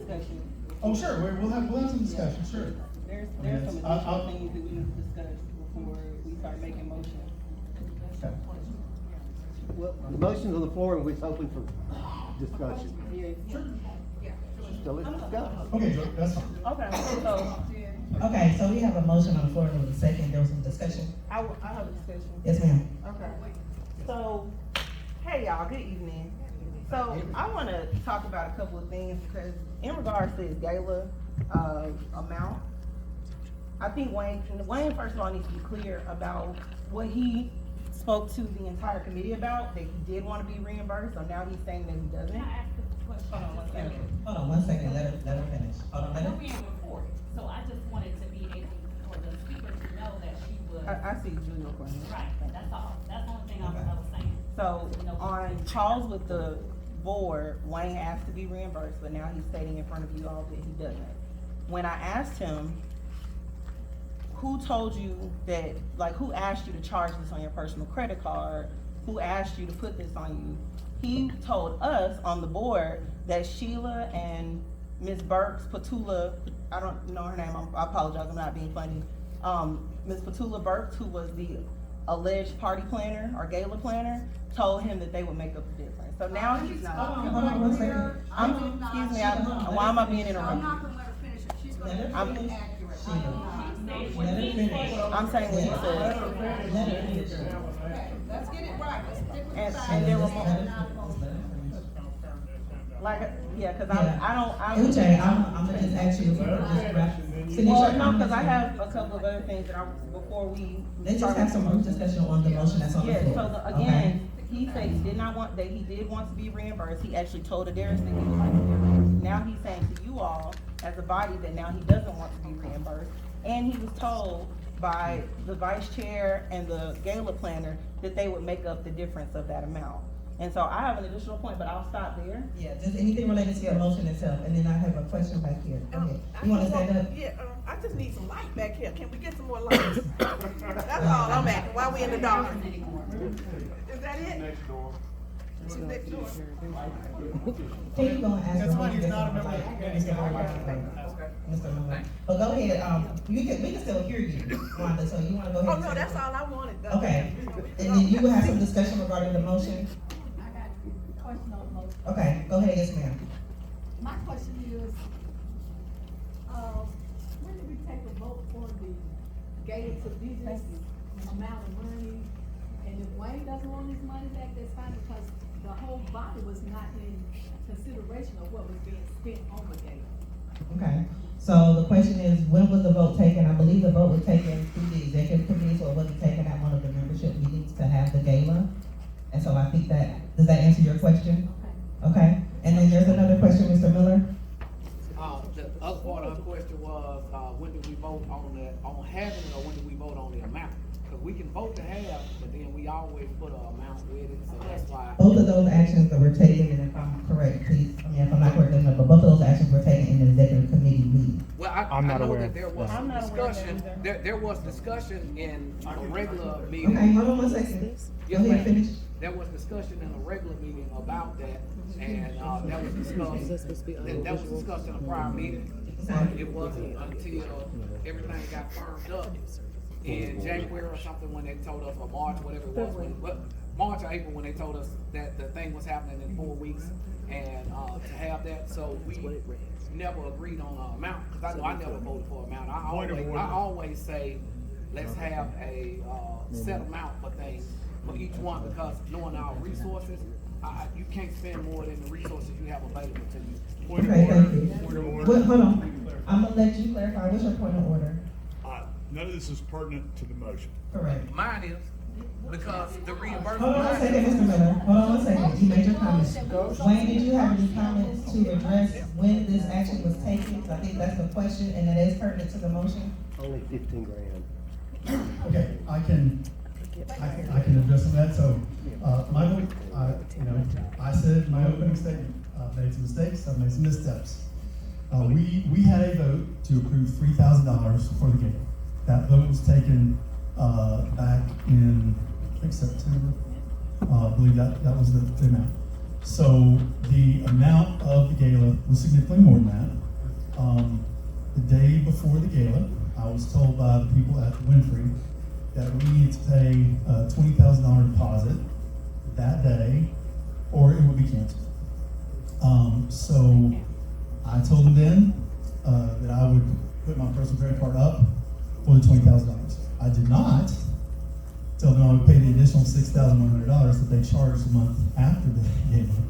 discussion. Oh, sure, we'll have some discussion, sure. There's Yes, some additional things that we need to discuss before we start making motions. Okay. Well, the motion's on the floor and we're open for discussion. Sure. So let's discuss. Okay, Joe, that's fine. Okay, so Okay, so we have a motion on the floor, there was a second, there was some discussion. I have a discussion. Yes, ma'am. Okay. So, hey y'all, good evening. So I want to talk about a couple of things because in regards to his gala amount, I think Wayne first of all needs to be clear about what he spoke to the entire committee about, that he did want to be reimbursed, so now he's saying that he doesn't. Can I ask a question? Hold on one second. Hold on one second, let her finish. Hold on, I let know her. we ain't recorded, so I just wanted to be able for the speaker to know that she was, I see Julio question. right, that's all. That's the only thing I Okay. was saying. So on calls with the board, Wayne asked to be reimbursed, but now he's stating in front of you all that he doesn't. When I asked him, who told you that, like, who asked you to charge this on your personal credit card? Who asked you to put this on you? He told us on the board that Sheila and Ms. Burks, Petula, I don't know her name, I apologize, I'm not being funny. Ms. Petula Burks, who was the alleged party planner or gala planner, told him that they would make up the difference. So now he's not. Hold on one second. Excuse me, why am I being I'm interrupted? not gonna let her finish it, she's Let her gonna be finish. accurate. She I am will. not. Let her finish. I'm saying what he said. Let her finish. Okay, let's get it right, let's stick with the And- facts. and there were Let more- her finish. Like, yeah, cause Yeah. I'm. Uche, I'm gonna just ask you if you could just wrap, finish your Well, no, comments. cause I have a couple of other things that before we. Let's just have some brief discussion on the motion that's on the Yeah, floor. so Okay? again, he said he did not want, that he did want to be reimbursed, he actually told Adaris that he would like to be reimbursed. Now he's saying to you all, as a body, that now he doesn't want to be reimbursed. And he was told by the vice chair and the gala planner that they would make up the difference of that amount. And so I have an additional point, but I'll stop there. Yeah, just anything related to your motion itself, and then I have a question back here. Go ahead. You wanna stand up? Yeah, I just need some light back here. Can we get some more lights? That's all I'm asking, while we in the dark. Is that it? Next door. She's next door. Can you go and ask That's her? why when you he's get not a some member. light? He's not a member. Mr. Miller. But go ahead, we can still hear you, Wanda, so you wanna go ahead? Oh, and no, say- that's all I wanted. Okay, and then you will have some discussion regarding the motion? I got a question on the motion. Okay, go ahead, yes, ma'am. My question is, when did we take a vote for the gala to be this amount of money? And if Wayne doesn't want his money back, that's fine, because the whole body was not in consideration of what was being spent on the gala. Okay, so the question is, when was the vote taken? I believe the vote was taken through the executive committee, so it wasn't taken at one of the membership meetings to have the gala. And so I think does that answer your question? Okay, and then there's another question, Mr. Miller? The other part of the question was, when did we vote on having it, or when did we vote on the amount? Cause we can vote to have, but then we always put an amount with it, so that's why. Both of those actions that were taken, and if I'm correct, please, if I'm not correct, let me know, but both of those actions were taken in the executive committee meeting. Well, I'm I not know aware that of there was that. I'm not aware of that discussion, either. there was discussion in a regular Okay, meeting. hold on one second. Go Yes, ahead, ma'am. finish. There was discussion in a regular meeting about that, and, that was discussed in a prior meeting. But it wasn't until everything got firmed up in January or something, when they told us, or March, whatever it was, but March or April, when they told us that the thing was happening in 4 weeks, and, to have that, so we never agreed on an amount, cause I know I never voted for an amount. I always say, let's have a, set amount for things, for each one, because knowing our resources, you can't spend more than the resources you have available to you. Okay, thank you. What, hold on, I'm gonna let you clarify, what's your point of order? None of this is pertinent to the motion. Correct. Mine is, because the reimbursement. Hold on one second, Mr. Miller, hold on one second, you made your comments. Wayne, did you have any comments to address when this action was taken? 'Cause I think that's the question, and that is pertinent to the motion. Only 15 grand. Okay, I can address some of that, so, Michael, I said in my opening statement, I've made some mistakes, I've made some missteps. We had a vote to approve $3,000 for the gala. That vote was taken, back in, I think September. I believe that was the amount. So the amount of the gala was significantly more than that. The day before the gala, I was told by the people at Winfrey that we needed to pay a $20,000 deposit that day, or it would be canceled. So I told them then that I would put my personal credit card up for the $20,000. I did not tell them I would pay the additional $6,100 that they charged a month after the gala.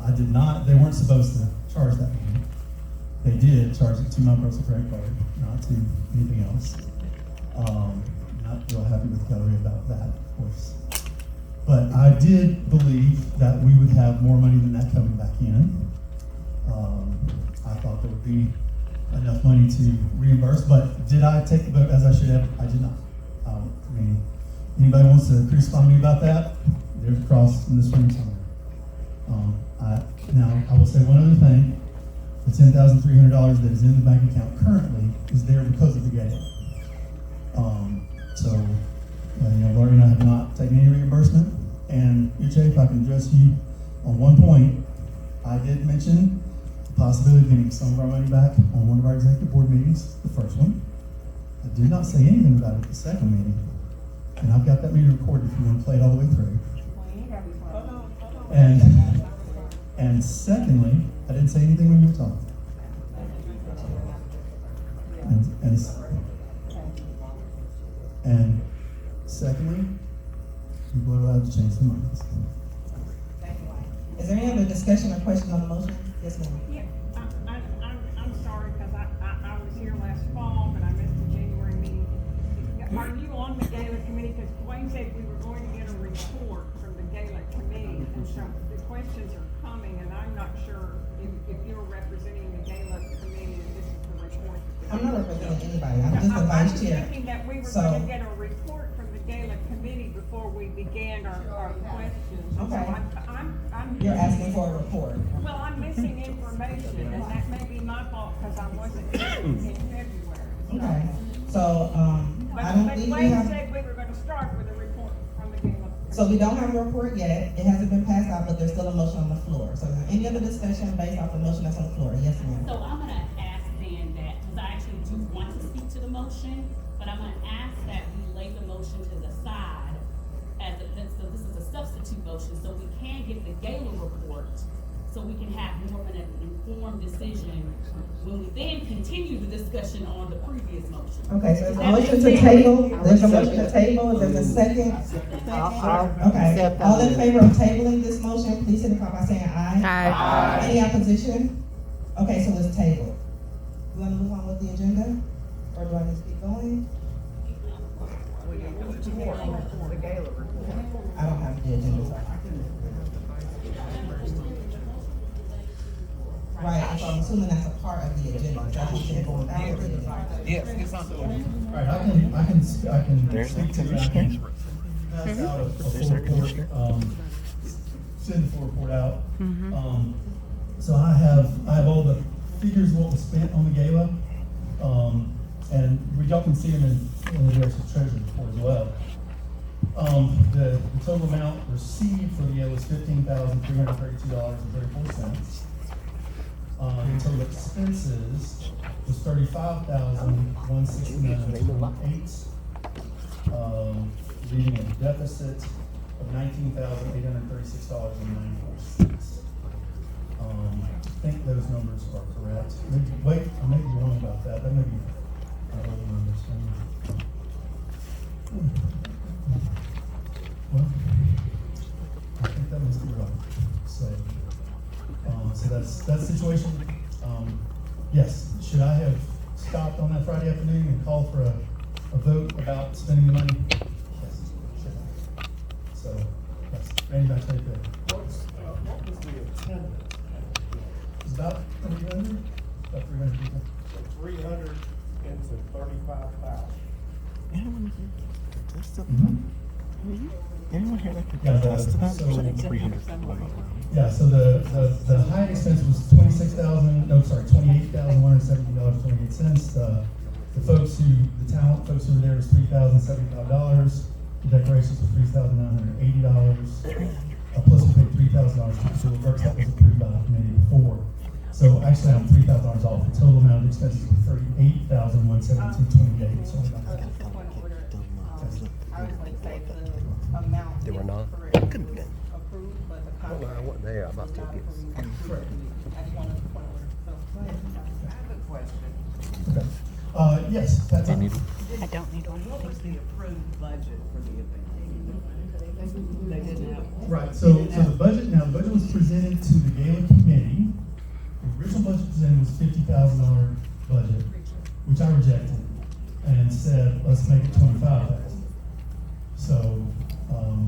I did not. They weren't supposed to charge that money. They did charge it to my personal credit card, not to anything else. Not real happy with Kelly about that, of course. But I did believe that we would have more money than that coming back in. I thought there would be enough money to reimburse, but did I take the vote as I should have? I did not. I mean, anybody wants to crucify me about that? There's a cross in this room somewhere. Now, I will say one other thing. The $10,300 that is in the bank account currently is there because of the gala. Laurie and I have not taken any reimbursement. And Uche, if I can address you on one point, I did mention the possibility of getting some of our money back on one of our executive board meetings, the first one. I did not say anything about it at the second meeting. And I've got that meeting recorded if you want to play it all the way through. And secondly, I didn't say anything when you were talking. And secondly, people are allowed to change their minds. Is there any other discussion or question on the motion? Yes, ma'am. Yeah, I'm sorry, because I was here last fall, but I missed the January meeting. Are you on the gala committee? Because Dwayne said we were going to get a report from the gala committee, and so the questions are coming, and I'm not sure if you're representing the gala committee, and this is the report. I'm not representing anybody. I'm just the vice I'm chair. thinking that we were So- going to get a report from the gala committee before we began our questions. Okay. So I'm. You're asking for a report. Well, I'm missing information, and that may be my fault, because I wasn't here in February. Okay, so, I don't But think we Wayne have, said we were gonna start with a report from the gala. so we don't have a report yet. It hasn't been passed out, but there's still a motion on the floor. So is there any other discussion based off the motion that's on the floor? Yes, ma'am. So I'm gonna ask then that, because I actually do want to speak to the motion, but I'm gonna ask that we lay the motion to the side so this is a substitute motion, so we can get the gala report, so we can have more of an informed decision when we then continue the discussion on the previous motion. Okay, so there's a That motion makes to sense? table, there's a motion to table, is there a second? I'll Okay, accept all in that. favor of tabling this motion, please signify by saying aye. Aye. Any opposition? Okay, so it's tabled. You wanna move on with the agenda, or do I need to keep going? I don't have the agenda, so right, so I'm assuming that's a part of the agenda, that's what you're going down with the agenda. Yes, it's on the. All right, I can speak to you. I can pass out a full report, send the full report out. So I have all the figures of what was spent on the gala, and y'all can see them in the Jefferson Treasury report as well. The total amount received for the gala was $15,332.34. The total expenses was $35,169.28, leaving a deficit of $19,836.94. I think those numbers are correct. Wait, I may be wrong about that. That may be old numbers. Well, I think that must be right. So that's the situation. Yes, should I have stopped on that Friday afternoon and called for a vote about spending the money? Yes, should have. So, yes, Randy, back to you. What was the attendance? It's about 300, about 300 people. 300 into 35,000. Anyone here that could Yeah, attest to that? so- 300. Yeah, so the high expense was $28,170.28. The talent folks who were there was $3,075. The decorations were $3,980. plus we paid $3,000 to Civil Works that was approved by the committee before. So actually, I'm $3,000 off. The total amount of expenses were $38,172.28. So Just a point of order. I was going to say the amount. They were not? Correct. Couldn't be. Approved, but the Well, I contract. wasn't there. I'm about was to not get- approved. Correct. I just wanted to point of order, so. Go ahead. I have a question. Okay. Yes, that's. I don't need one. What was the approved budget for the event? They didn't have. Right, so the budget, now, the budget was presented to the gala committee. The original budget presented was $50,000 budget, which I rejected, and said, let's make it $25,000. So,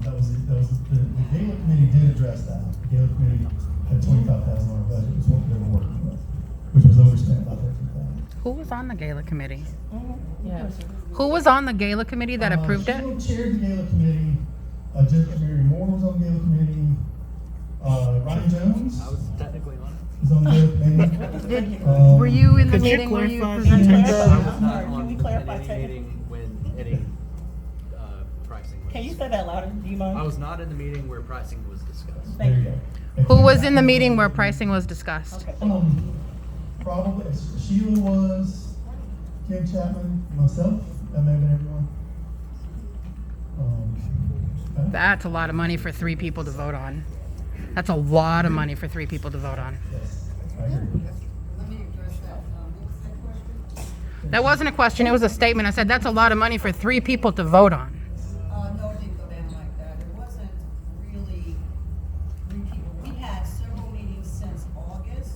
that was the gala committee did address that. The gala committee had $25,000 budget, was what they were working with, which was overspent by $13,000. Who was on the gala committee? Yeah. Who was on the gala committee that approved it? She chaired the gala committee. Judge Mary Moore was on the gala committee. Ryan Jones I was technically on it. was on the gala committee. Were you in the Could you meeting where you clarify? presented? Yeah. I was I'm not sorry, can we on clarify any second? meeting when any pricing was. Can you say that louder? Do you mind? I was not in the meeting where pricing was discussed. There you go. Who was in the meeting where pricing was discussed? Okay. Probably Sheila was, Kim Chapman, myself. That may have been everyone. Okay. That's a lot of money for 3 people to vote on. That's a lot of money for 3 people to vote on. Yes, I agree. Let me address that. What was that question? That wasn't a question, it was a statement. I said, that's a lot of money for 3 people to vote on. No, it didn't go down like that. It wasn't really 3 people. We had several meetings since August.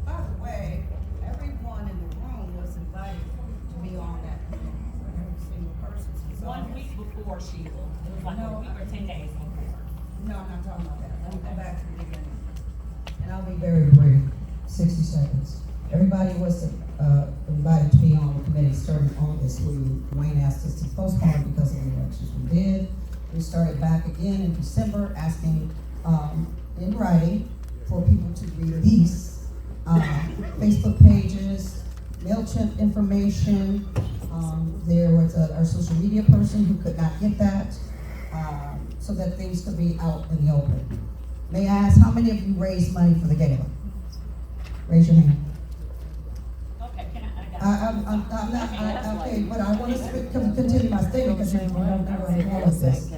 By the way, everyone in the room was invited to be on that committee. Every single person. since 1 August. week before Sheila, it was like a week or 10 days before. No, I'm not talking about that. Let me go back to the beginning. And I'll be very brief, 60 seconds. Everybody was invited to be on the committee starting August. Wayne asked us to postpone because of the elections. We did. We started back again in December asking in writing for people to release Facebook pages, MailChimp information. There was our social media person who could not get that. So that things could be out in the open. May I ask, how many of you raised money for the gala? Raise your hand. Okay, can I got I'm not, okay, but I want to continue my statement because you're going to all of this.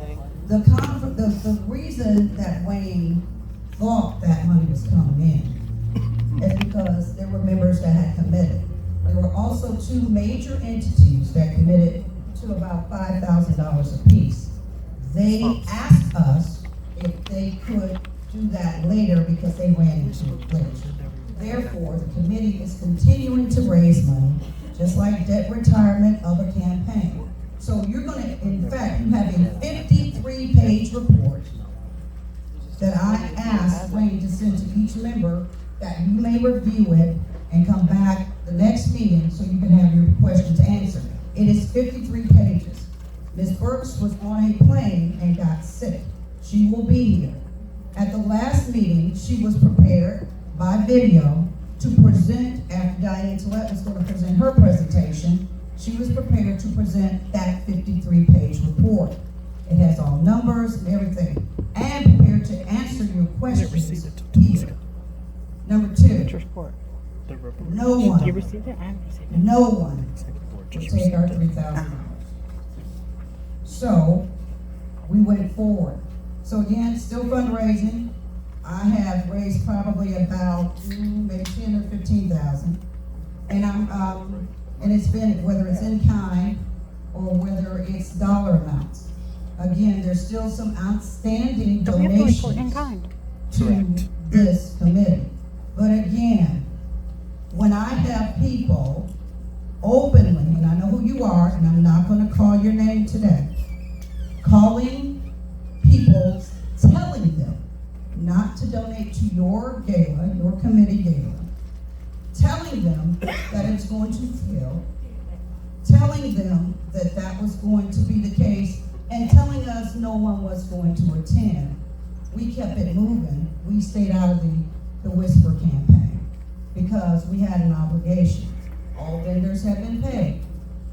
The reason that Wayne thought that money was coming in is because there were members that had committed. There were also 2 major entities that committed to about $5,000 apiece. They asked us if they could do that later because they ran into a glitch. Therefore, the committee is continuing to raise money, just like debt retirement, other campaign. So you're gonna, in fact, you have a 53-page report that I asked Wayne to send to each member that you may review it and come back the next meeting so you can have your questions answered. It is 53 pages. Ms. Burks was on a plane and got sick. She will be here. At the last meeting, she was prepared by video to present, after Diane Tillett was going to present her presentation, she was prepared to present that 53-page report. It has all numbers and everything, and prepared to answer your questions here. Number 2, no one, You received it? I haven't received it. no one will take our $3,000. So, we went forward. So again, still fundraising. I have raised probably about maybe 10 or 15,000. And and it's been, whether it's in kind or whether it's dollar amounts. Again, there's still some outstanding Do we have to report in donations kind? to this committee. But again, when I have people openly, and I know who you are, and I'm not gonna call your name today, calling people, telling them not to donate to your gala, your committee gala, telling them that it's going to fail, telling them that that was going to be the case, and telling us no one was going to attend. We kept it moving. We stayed out of the whisper campaign because we had an obligation. All vendors have been paid.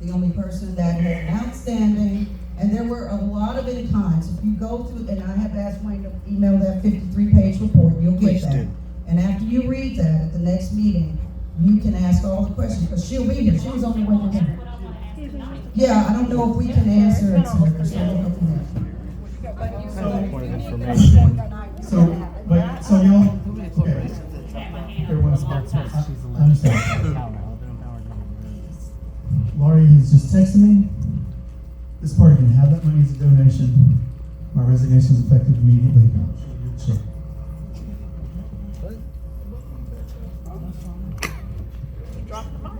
The only person that had an outstanding And there were a lot of in-kinds. If you go through, and I have asked Wayne to email that 53-page report, you'll get that. And after you read that at the next meeting, you can ask all the questions, because she'll be here. She was on the way to dinner. Yeah, I don't know if we can answer it, Senator, so we'll go from there. So, wait, so y'all, okay. Everyone spoke. I understand. Laurie has just texted me. This party can have that money as a donation. My resignation is effective immediately. Sure.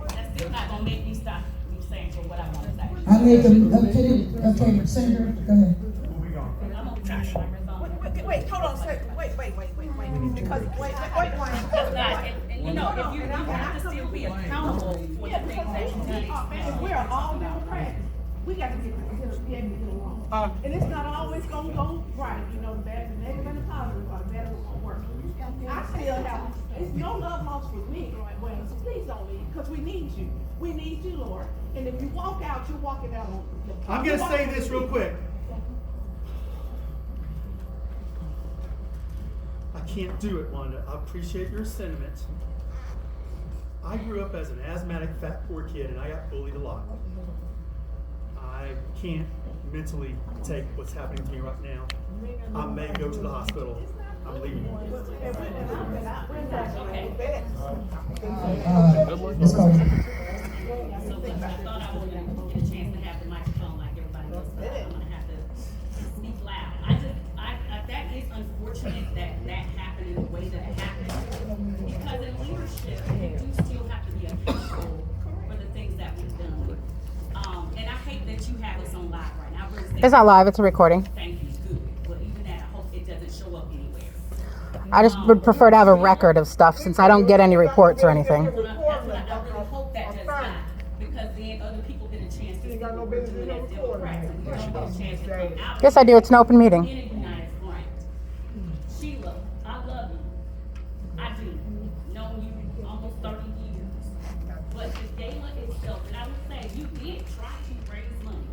That's still not gonna make me stop you saying for what I want to say. I make okay, Senator, go ahead. I'm gonna try to Wait, hold on a second. Wait. Because, wait. That's not, and you know, if you have to still be accountable for the things that you did. If we're all Democrats, we got to be able to get along. And it's not always gonna go right, you know, the bad, the negative and the positive, or the bad is gonna work. I still have, it's no love lost for me, right, well, so please don't leave, because we need you. We need you, Lord. And if you walk out, you're walking out on the. I'm gonna say this real quick. I can't do it, Wanda. I appreciate your sentiment. I grew up as an asthmatic, fat, poor kid, and I got bullied a lot. I can't mentally take what's happening to me right now. I may go to the hospital. I'm leaving. Ms. Carter. So I thought I was gonna get a chance to have the microphone like everybody else, but I'm gonna have to speak loud. That is unfortunate that happened in the way that it happened. Because in leadership, you do still have to be accountable for the things that we've done. And I hate that you have this on live right now. It's not live, it's a recording. Thank you, good. But even that, I hope it doesn't show up anywhere. I just would prefer to have a record of stuff since I don't get any reports or anything. I really hope that does not, because then other people get a chance to see what we're doing as Democrats, and we don't get a chance to come out. Yes, I do. It's an open meeting. In a united front. Sheila, I love you. I do. Known you almost 30 years. But the gala itself, and I would say you did try to raise money.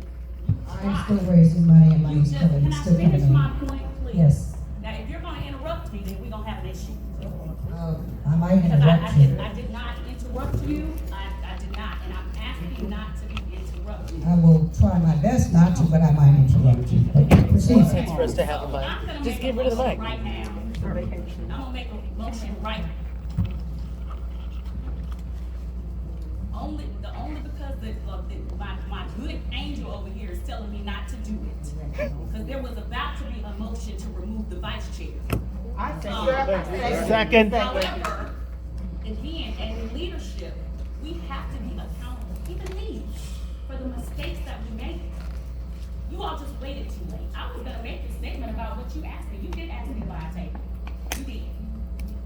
I'm still raising money and money's Can coming, it's I still finish coming my in. point, please? Yes. Now, if you're gonna interrupt me, then we're gonna have an issue. I might Because interrupt you. I did not interrupt you. I did not, and I'm asking not to be interrupted. I will try my best not to, but I might interrupt you. Okay, proceed. For us to have a mic. Just get rid of the mic. Right now. I'm gonna make a motion right now. Only because my good angel over here is telling me not to do it. Because there was about to be a motion to remove the vice chair. Second. However, again, and in leadership, we have to be accountable, even me, for the mistakes that we make. You all just waited too late. I was gonna make a statement about what you asked me. You did ask me to buy a table. You did.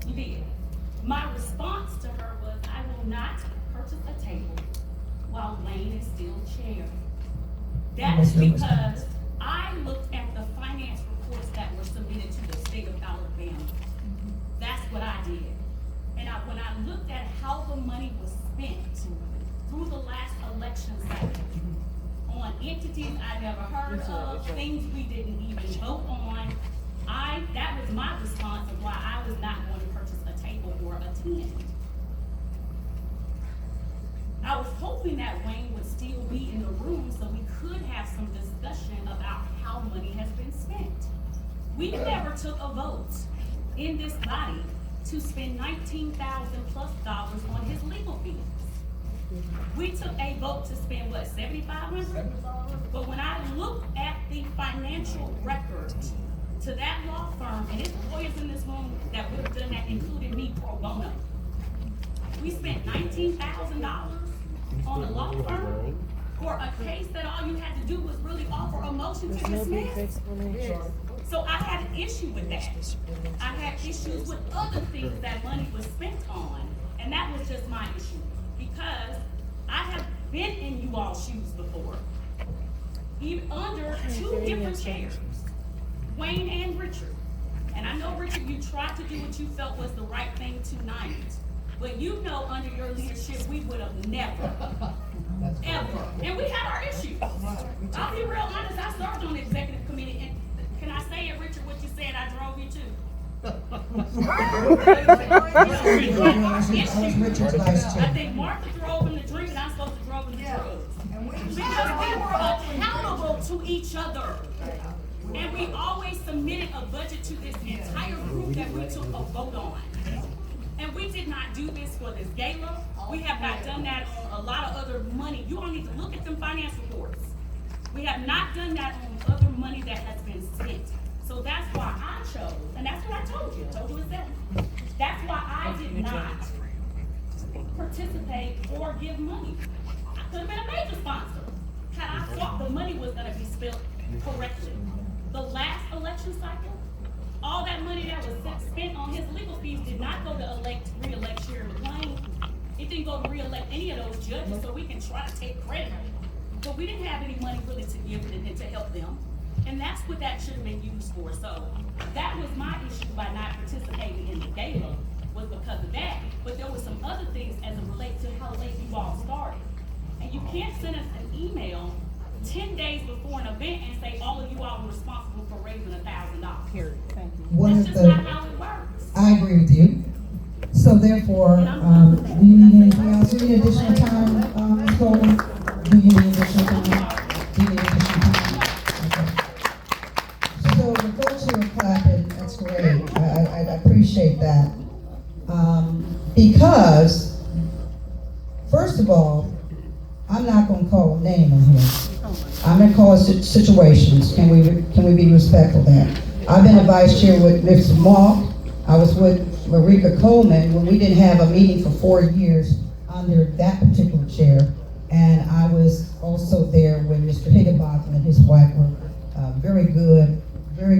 You did. My response to her was, I will not purchase a table while Wayne is still chair. That's because I looked at the finance reports that were submitted to the state of Alabama. That's what I did. And when I looked at how the money was spent through the last election cycle on entities I never heard of, things we didn't even vote on, that was my response of why I was not going to purchase a table or attend. I was hoping that Wayne would still be in the room so we could have some discussion about how money has been spent. We never took a vote in this body to spend $19,000+ on his legal fees. We took a vote to spend what, $7,500? But when I looked at the financial record to that law firm, and it's lawyers in this room that would have done that, including me pro bono. We spent $19,000 on a law firm for a case that all you had to do was really offer a motion to dismiss. So I had an issue with that. I had issues with other things that money was spent on, and that was just my issue. Because I have been in you all's shoes before, even under two different chairs, Wayne and Richard. And I know, Richard, you tried to do what you felt was the right thing tonight. But you know, under your leadership, we would have never, ever, and we had our issues. I'll be real honest, I I drove you too. I was Richard's vice I chair. think Martha drove him to drink and I'm supposed to drove him to drugs. Because we were accountable to each other. And we always submitted a budget to this entire group that we took a vote on. And we did not do this for this gala. We have not done that on a lot of other money. You all need to look at them finance reports. We have not done that on other money that has been spent. So that's why I chose, and that's what I told you. I told you it's that. That's why I did not participate or give money. I could have been a major sponsor had I thought the money was gonna be spent correctly. The last election cycle, all that money that was spent on his legal fees did not go to re-elect Sharon McLean. It didn't go to re-elect any of those judges, so we can try to take credit. But we didn't have any money really to give and to help them. And that's what that should have been used for. So that was my issue by not participating in the gala, was because of that. But there were some other things as it relates to how late you all started. And you can't send us an email 10 days before an event and say all of you all were responsible for raising $1,000. Here, thank you. One That's of just the, not how it works. I agree with you. So therefore, do you need anything else? Do you need additional time, Ms. Golden? Do you need additional time? Do you need additional time? Okay. So the folks who are clapping, that's great. I appreciate that. Because, first of all, I'm not gonna call a name on here. I'm gonna call situations. Can we be respectful of that? I've been a vice chair with Mr. Mock. I was with Marika Coleman when we didn't have a meeting for 4 years under that particular chair. And I was also there when Mr. Higginbotham and his wife were very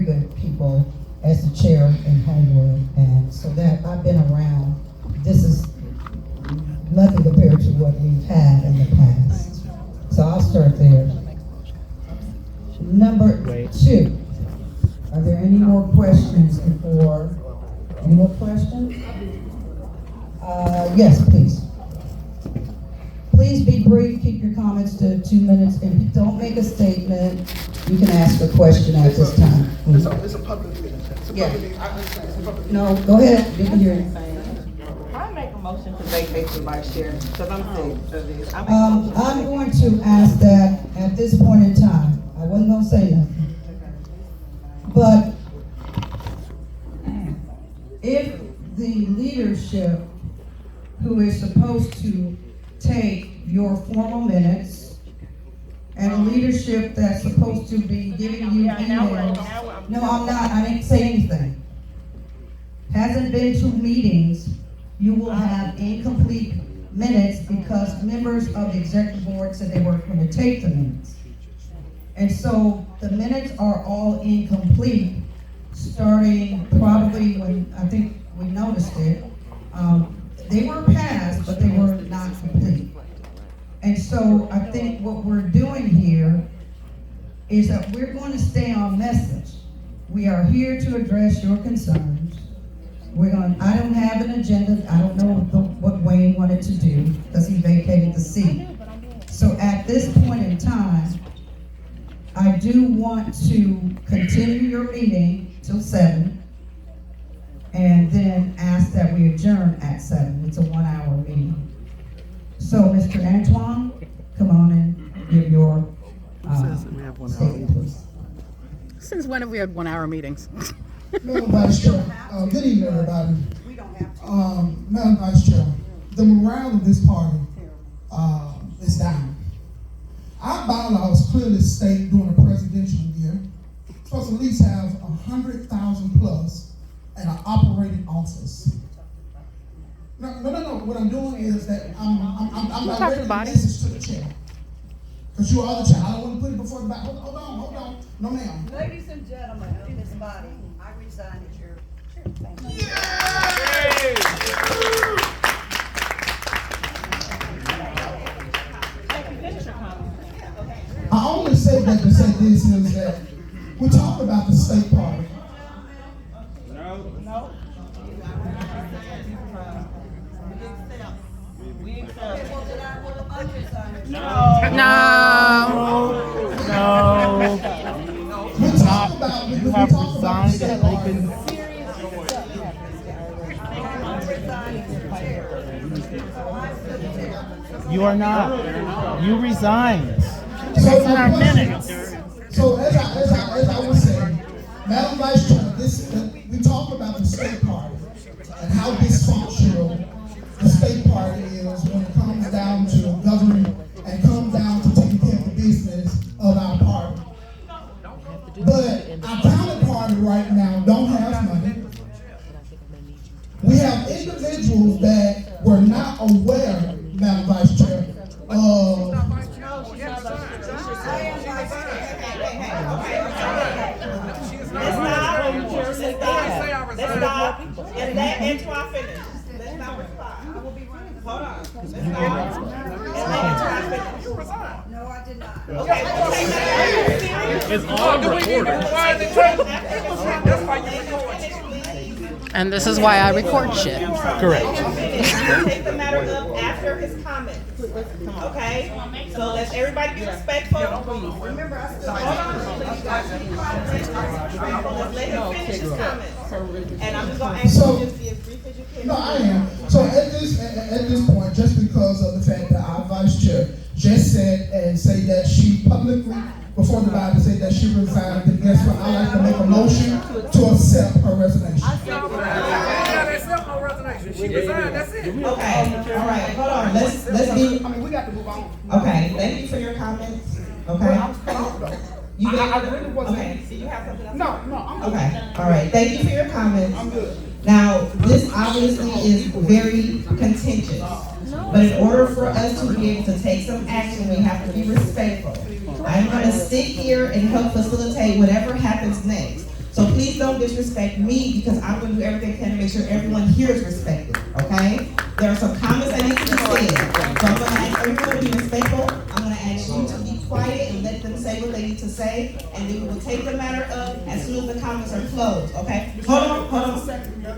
good people as the chair in Homewood. And so that I've been around. This is nothing compared to what we've had in the past. So I'll start there. Number 2, are there any more questions before? Any more questions? Yes, please. Please be brief, keep your comments to 2 minutes, and don't make a statement. You can ask a question at this time. It's a public meeting. Yeah. I understand. It's a public meeting. No, go ahead, you can hear it. I make a motion to vacate the vice chair, because I'm sick of this. I make a I'm motion. going to ask that at this point in time. I wasn't gonna say nothing. But if the leadership who is supposed to take your formal minutes and a leadership that's supposed to be giving you emails. No, I'm not, I didn't say anything. Hasn't been to meetings, you will have incomplete minutes because members of the executive board said they weren't going to take the minutes. And so the minutes are all incomplete, starting probably when, I think we noticed it. They were passed, but they were not complete. And so I think what we're doing here is that we're going to stay on message. We are here to address your concerns. I don't have an agenda. I don't know what Wayne wanted to do because he vacated the seat. So at this point in time, I do want to continue your meeting till 7 and then ask that we adjourn at 7. It's a 1-hour meeting. So Mr. Antoine, come on and give your statement, please. Since when have we had 1-hour meetings? Madam Vice Chair, good evening, everybody. Madam Vice Chair, the morale of this party is down. Our bylaws clearly state during a presidential year, supposed to at least have 100,000 plus in an operating office. No. What I'm doing is that I'm directing a message to the chair. Because you are the chair. I don't want to put it before the back. Hold on. No, ma'am. Ladies and gentlemen of this body, I resign as your chair. Thank you. I only say that to say this is that we talk about the state party. No. We accept. No. We talk about the state party. You are not. You resigned. So It's in our minutes. So as I was saying, Madam Vice Chair, we talked about the state party and how dysfunctional the state party is when it comes down to governing and comes down to taking care of the business of our party. But our counterparty right now don't have money. We have individuals that were not aware, Madam Vice Chair, of Let's stop. And let Antoine finish. Let's not reply. I will be running. Hold on. Let's stop. And let Antoine finish. You resigned. No, I did not. Okay. It's all recorded. That's why you And this is why I record shit. Correct. take the matter up after his comments. Okay? So let everybody be respectful. Remember, I still hold on. Let's let him finish his comments. And I'm just gonna ask you just be as brief as you can. No, I am. So at this point, just because of the fact that our vice chair just said and say that she publicly before the body said that she resigned, then guess what? I'd like to make a motion to accept her resignation. She resigned, that's it. Okay, all right, hold on, let's be, I mean, we got to move on. okay, thank you for your comments, okay? You I really wasn't. okay. Do you have something else? No, I'm good. Okay, all right, thank you for your comments. I'm good. Now, this obviously is very contentious, but in order for us to be able to take some action, we have to be respectful. I'm gonna sit here and help facilitate whatever happens next. So please don't disrespect me because I'm gonna do everything I can to make sure everyone here is respected, okay? There are some comments that need to be said. So I'm gonna ask everyone to be respectful. I'm gonna ask you to be quiet and let them say what they need to say, and then we will take the matter up as soon as the comments are closed, okay? Hold on.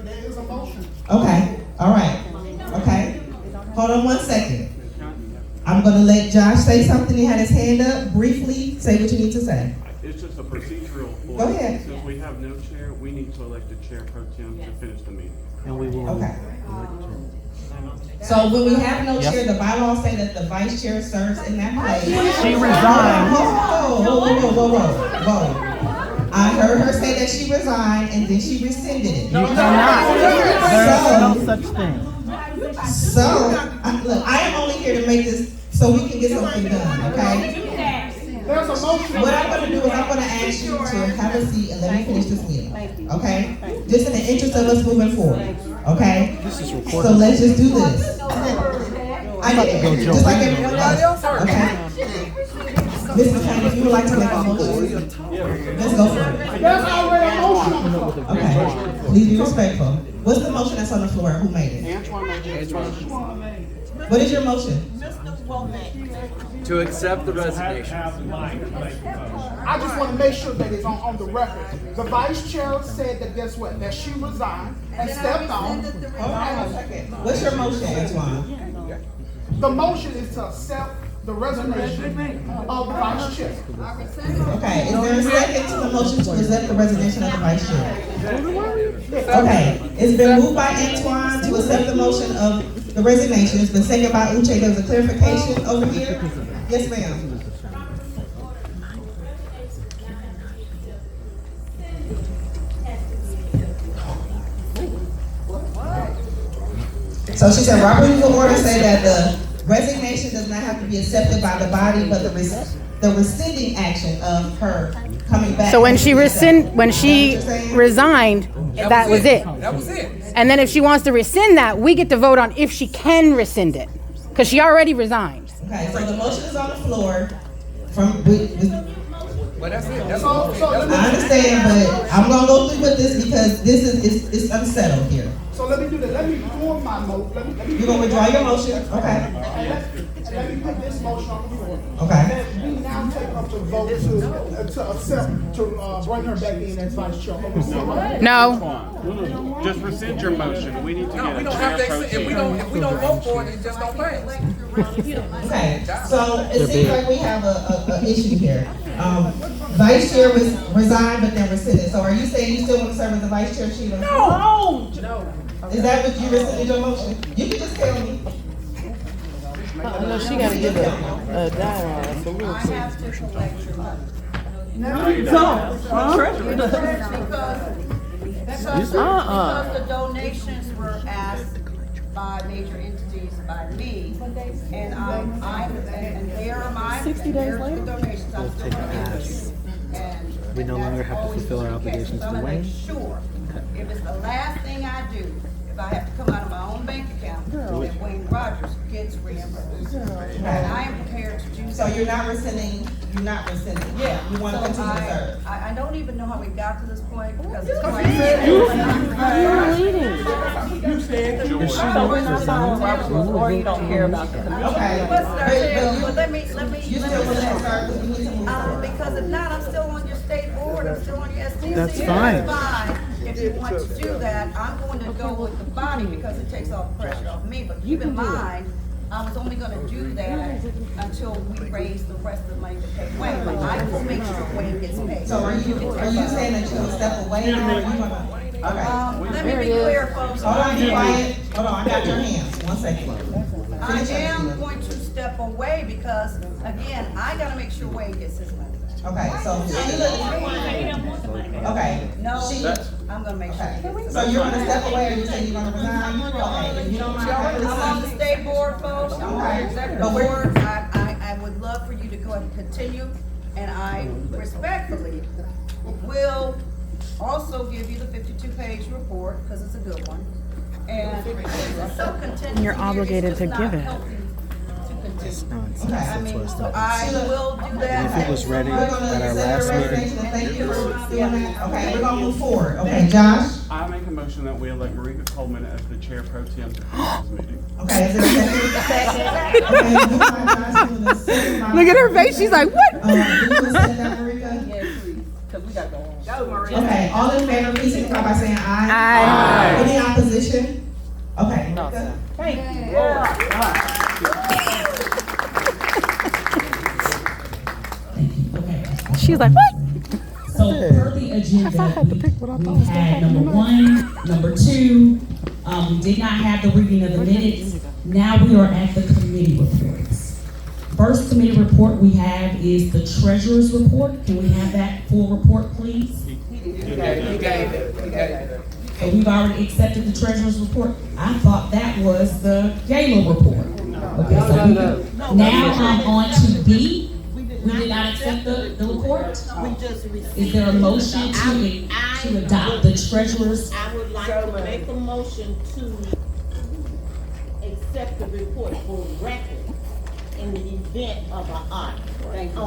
There is a motion. Okay, all right, okay. Hold on 1 second. I'm gonna let Josh say something. He had his hand up. Briefly, say what you need to say. It's just a procedural point. Go ahead. Since we have no chair, we need to elect a chair pro tem to finish the meeting. And we will. Okay. So when we have no chair, the bylaws say that the vice chair serves in that place. She resigned. Whoa. I heard her say that she resigned and then she rescinded it. You cannot. There's no such thing. Look, I am only here to make this so we can get something done, okay? There's a motion. What I'm gonna do is I'm gonna ask you to have a seat and let me finish this meeting, okay? Just in the interest of us moving forward, okay? This is So recorded. let's just do this. I did, just like everyone else, okay? Mr. Kane, if you would like to make a motion, let's go for it. There's already a motion. Okay, please be respectful. What's the motion that's on the floor? Who made it? What is your motion? To accept the resignation. I just want to make sure that it's on the record. The vice chair said that guess what? That she resigned and stepped on. Hold on 1 second. What's your motion, Antoine? The motion is to accept the resignation of the vice chair. Okay, is there a second to the motion to accept the resignation of the vice chair? Okay, it's been moved by Antoine to accept the motion of the resignation. It's been seconded by Uche. There was a clarification over here. Yes, ma'am. So she said, Robert Rules of Order say that the resignation does not have to be accepted by the body, but the rescinding action of her coming back. So when she resigned, that was it. That was it. And then if she wants to rescind that, we get to vote on if she can rescind it, because she already resigned. Okay, so the motion is on the floor Well, that's it. That's all. I understand, but I'm gonna go through with this because this is it's unsettled here. So let me do that. Let me form my motion. You're gonna withdraw your motion? Okay. And let me put this motion on the floor. Okay. And we now take up the vote to accept, to bring her back in as vice chair. No. Just rescind your motion. We need to No, get we a don't chair have to, pro if tem. we don't vote for it, it just don't pass. Okay, so it seems like we have a issue here. Vice chair was resigned but then rescinded. So are you saying you still want to serve as the vice chair, Sheila? No. Is that what you rescinded your motion? You can just tell me. I know she gotta give a dialogue, so we'll I see. have to collect your money. No, you don't. Because the donations were asked by major entities by me, and and they are my, 60 days they're the later? donations I'm still gonna give you. And We no that's longer have to always fulfill our the case. obligations So to I'm gonna Wayne? make sure, if it's the last thing I do, if I have to come out of my own bank account, that Wayne Rogers gets reimbursed. And I am prepared to do that. So you're not rescinding, Yeah. You wanna So continue to serve? I don't even know how we got to this point, because it's like. Or you don't care about the commission. Okay. But let me. You still want to start, you need to move forward. Because if not, I'm still on your state board, I'm still on your STC. That's fine. If you want to do that, I'm going to go with the body because it takes all the pressure off me, but keep in mind, I was only gonna do that until we raise the rest of the money to pay Wayne, but I will make sure Wayne gets paid. So are you saying that you'll step away now, or you gonna? Okay. Let me be clear, folks. Hold on, be quiet. Hold on, I got your hands. 1 second. I am going to step away because, again, I gotta make sure Wayne gets his money back. Okay, so okay. No, She- I'm gonna make sure. he gets his So money you're gonna step away, or you say you're gonna resign? Okay, if you don't mind. I'm on the state board, folks, I'm on the executive But we're- board, I would love for you to go ahead and continue, and I respectfully will also give you the 52-page report, because it's a good one. And it's so continuing. You're obligated to give it. That's nonsense. I That's mean, what it's done. I will do that. If it was ready at our last meeting, Thank you for doing that. Okay, we're gonna move forward. Okay, Josh? I make a motion that we elect Marika Coleman as the chair pro tem to this meeting. Okay, is there a second? Okay, moved by Josh, with a second by- Look at her face, she's like, what? Do you want to second that, Marika? Yeah, please, cause we gotta go on. Go, Maria. Okay, all in favor, please signify by saying aye. Aye. Any opposition? Okay, Marika? Thank you. She's like, what? So per the agenda, we had number 1, number 2, we did not have the reading of the minutes. Now we are at the committee reports. First committee report we have is the treasurer's report. Can we have that full report, please? You gave it. So we've already accepted the treasurer's report. I thought that was the gala report. Okay, so now I'm on to B. We did not accept the report? Is there a motion to adopt the treasurer's? I would like to make a motion to accept the report for record in the event of an audit. Thank you.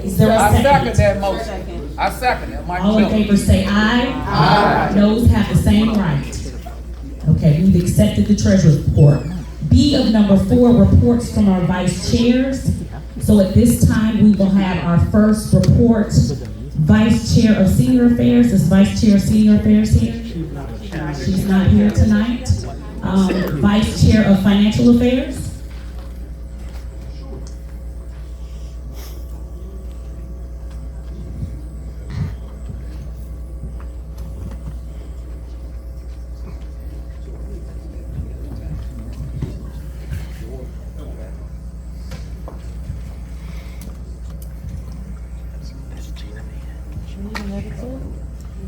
Is there a I second second? that motion. I second it. Mike All in Miller. favor say aye. Aye. Those have the same right. Okay, we've accepted the treasurer's report. B of number 4, reports from our vice chairs. So at this time, we will have our first report. Vice Chair of Senior Affairs, is Vice Chair of Senior Affairs here? She's not here tonight. Vice Chair of Financial Affairs?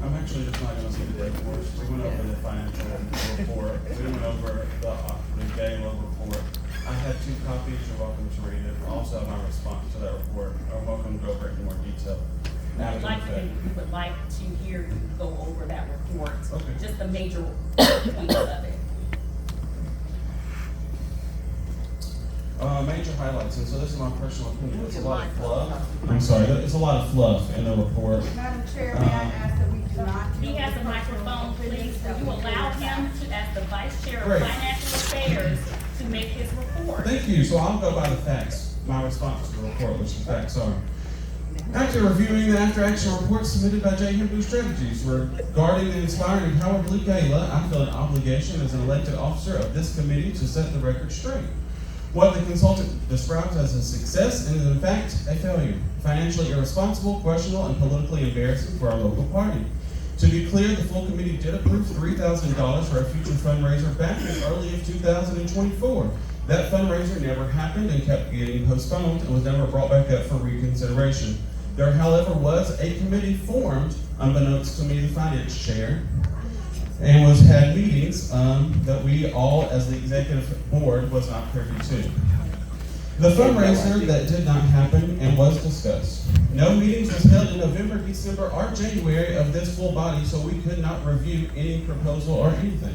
I'm actually just not gonna see the date for us. We went over the financial report, we went over the gala report. I have 2 copies, you're welcome to read it. I also have my response to that report. I'm welcome to go over it in more detail. We After would the like fact. would like to hear you go over that report, Okay. just the major points of it. Major highlights, and so this is my personal opinion, it's a lot of fluff. I'm sorry, it's a lot of fluff in the report. Madam Chair, may I ask that we do not? He has a microphone, please. Will you allow him to, as the Vice Chair of Great. Financial Affairs, to make his report? Thank you, so I'll go by the facts, my response to the report, which the facts are. After reviewing the after-action report submitted by J. Blue Strategies regarding the Inspiring Empower Blue Gala, I feel an obligation as an elected officer of this committee to set the record straight. What the consultant describes as a success and is in fact a failure. Financially irresponsible, questionable, and politically embarrassing for our local party. To be clear, the full committee did approve $3,000 for a future fundraiser back in early of 2024. That fundraiser never happened and kept getting postponed and was never brought back up for reconsideration. There, however, was a committee formed, unbeknownst to me, the finance chair, and had meetings that we all, as the executive board, was not privy to. The fundraiser that did not happen and was discussed. No meetings was held in November, December, or January of this full body, so we could not review any proposal or anything.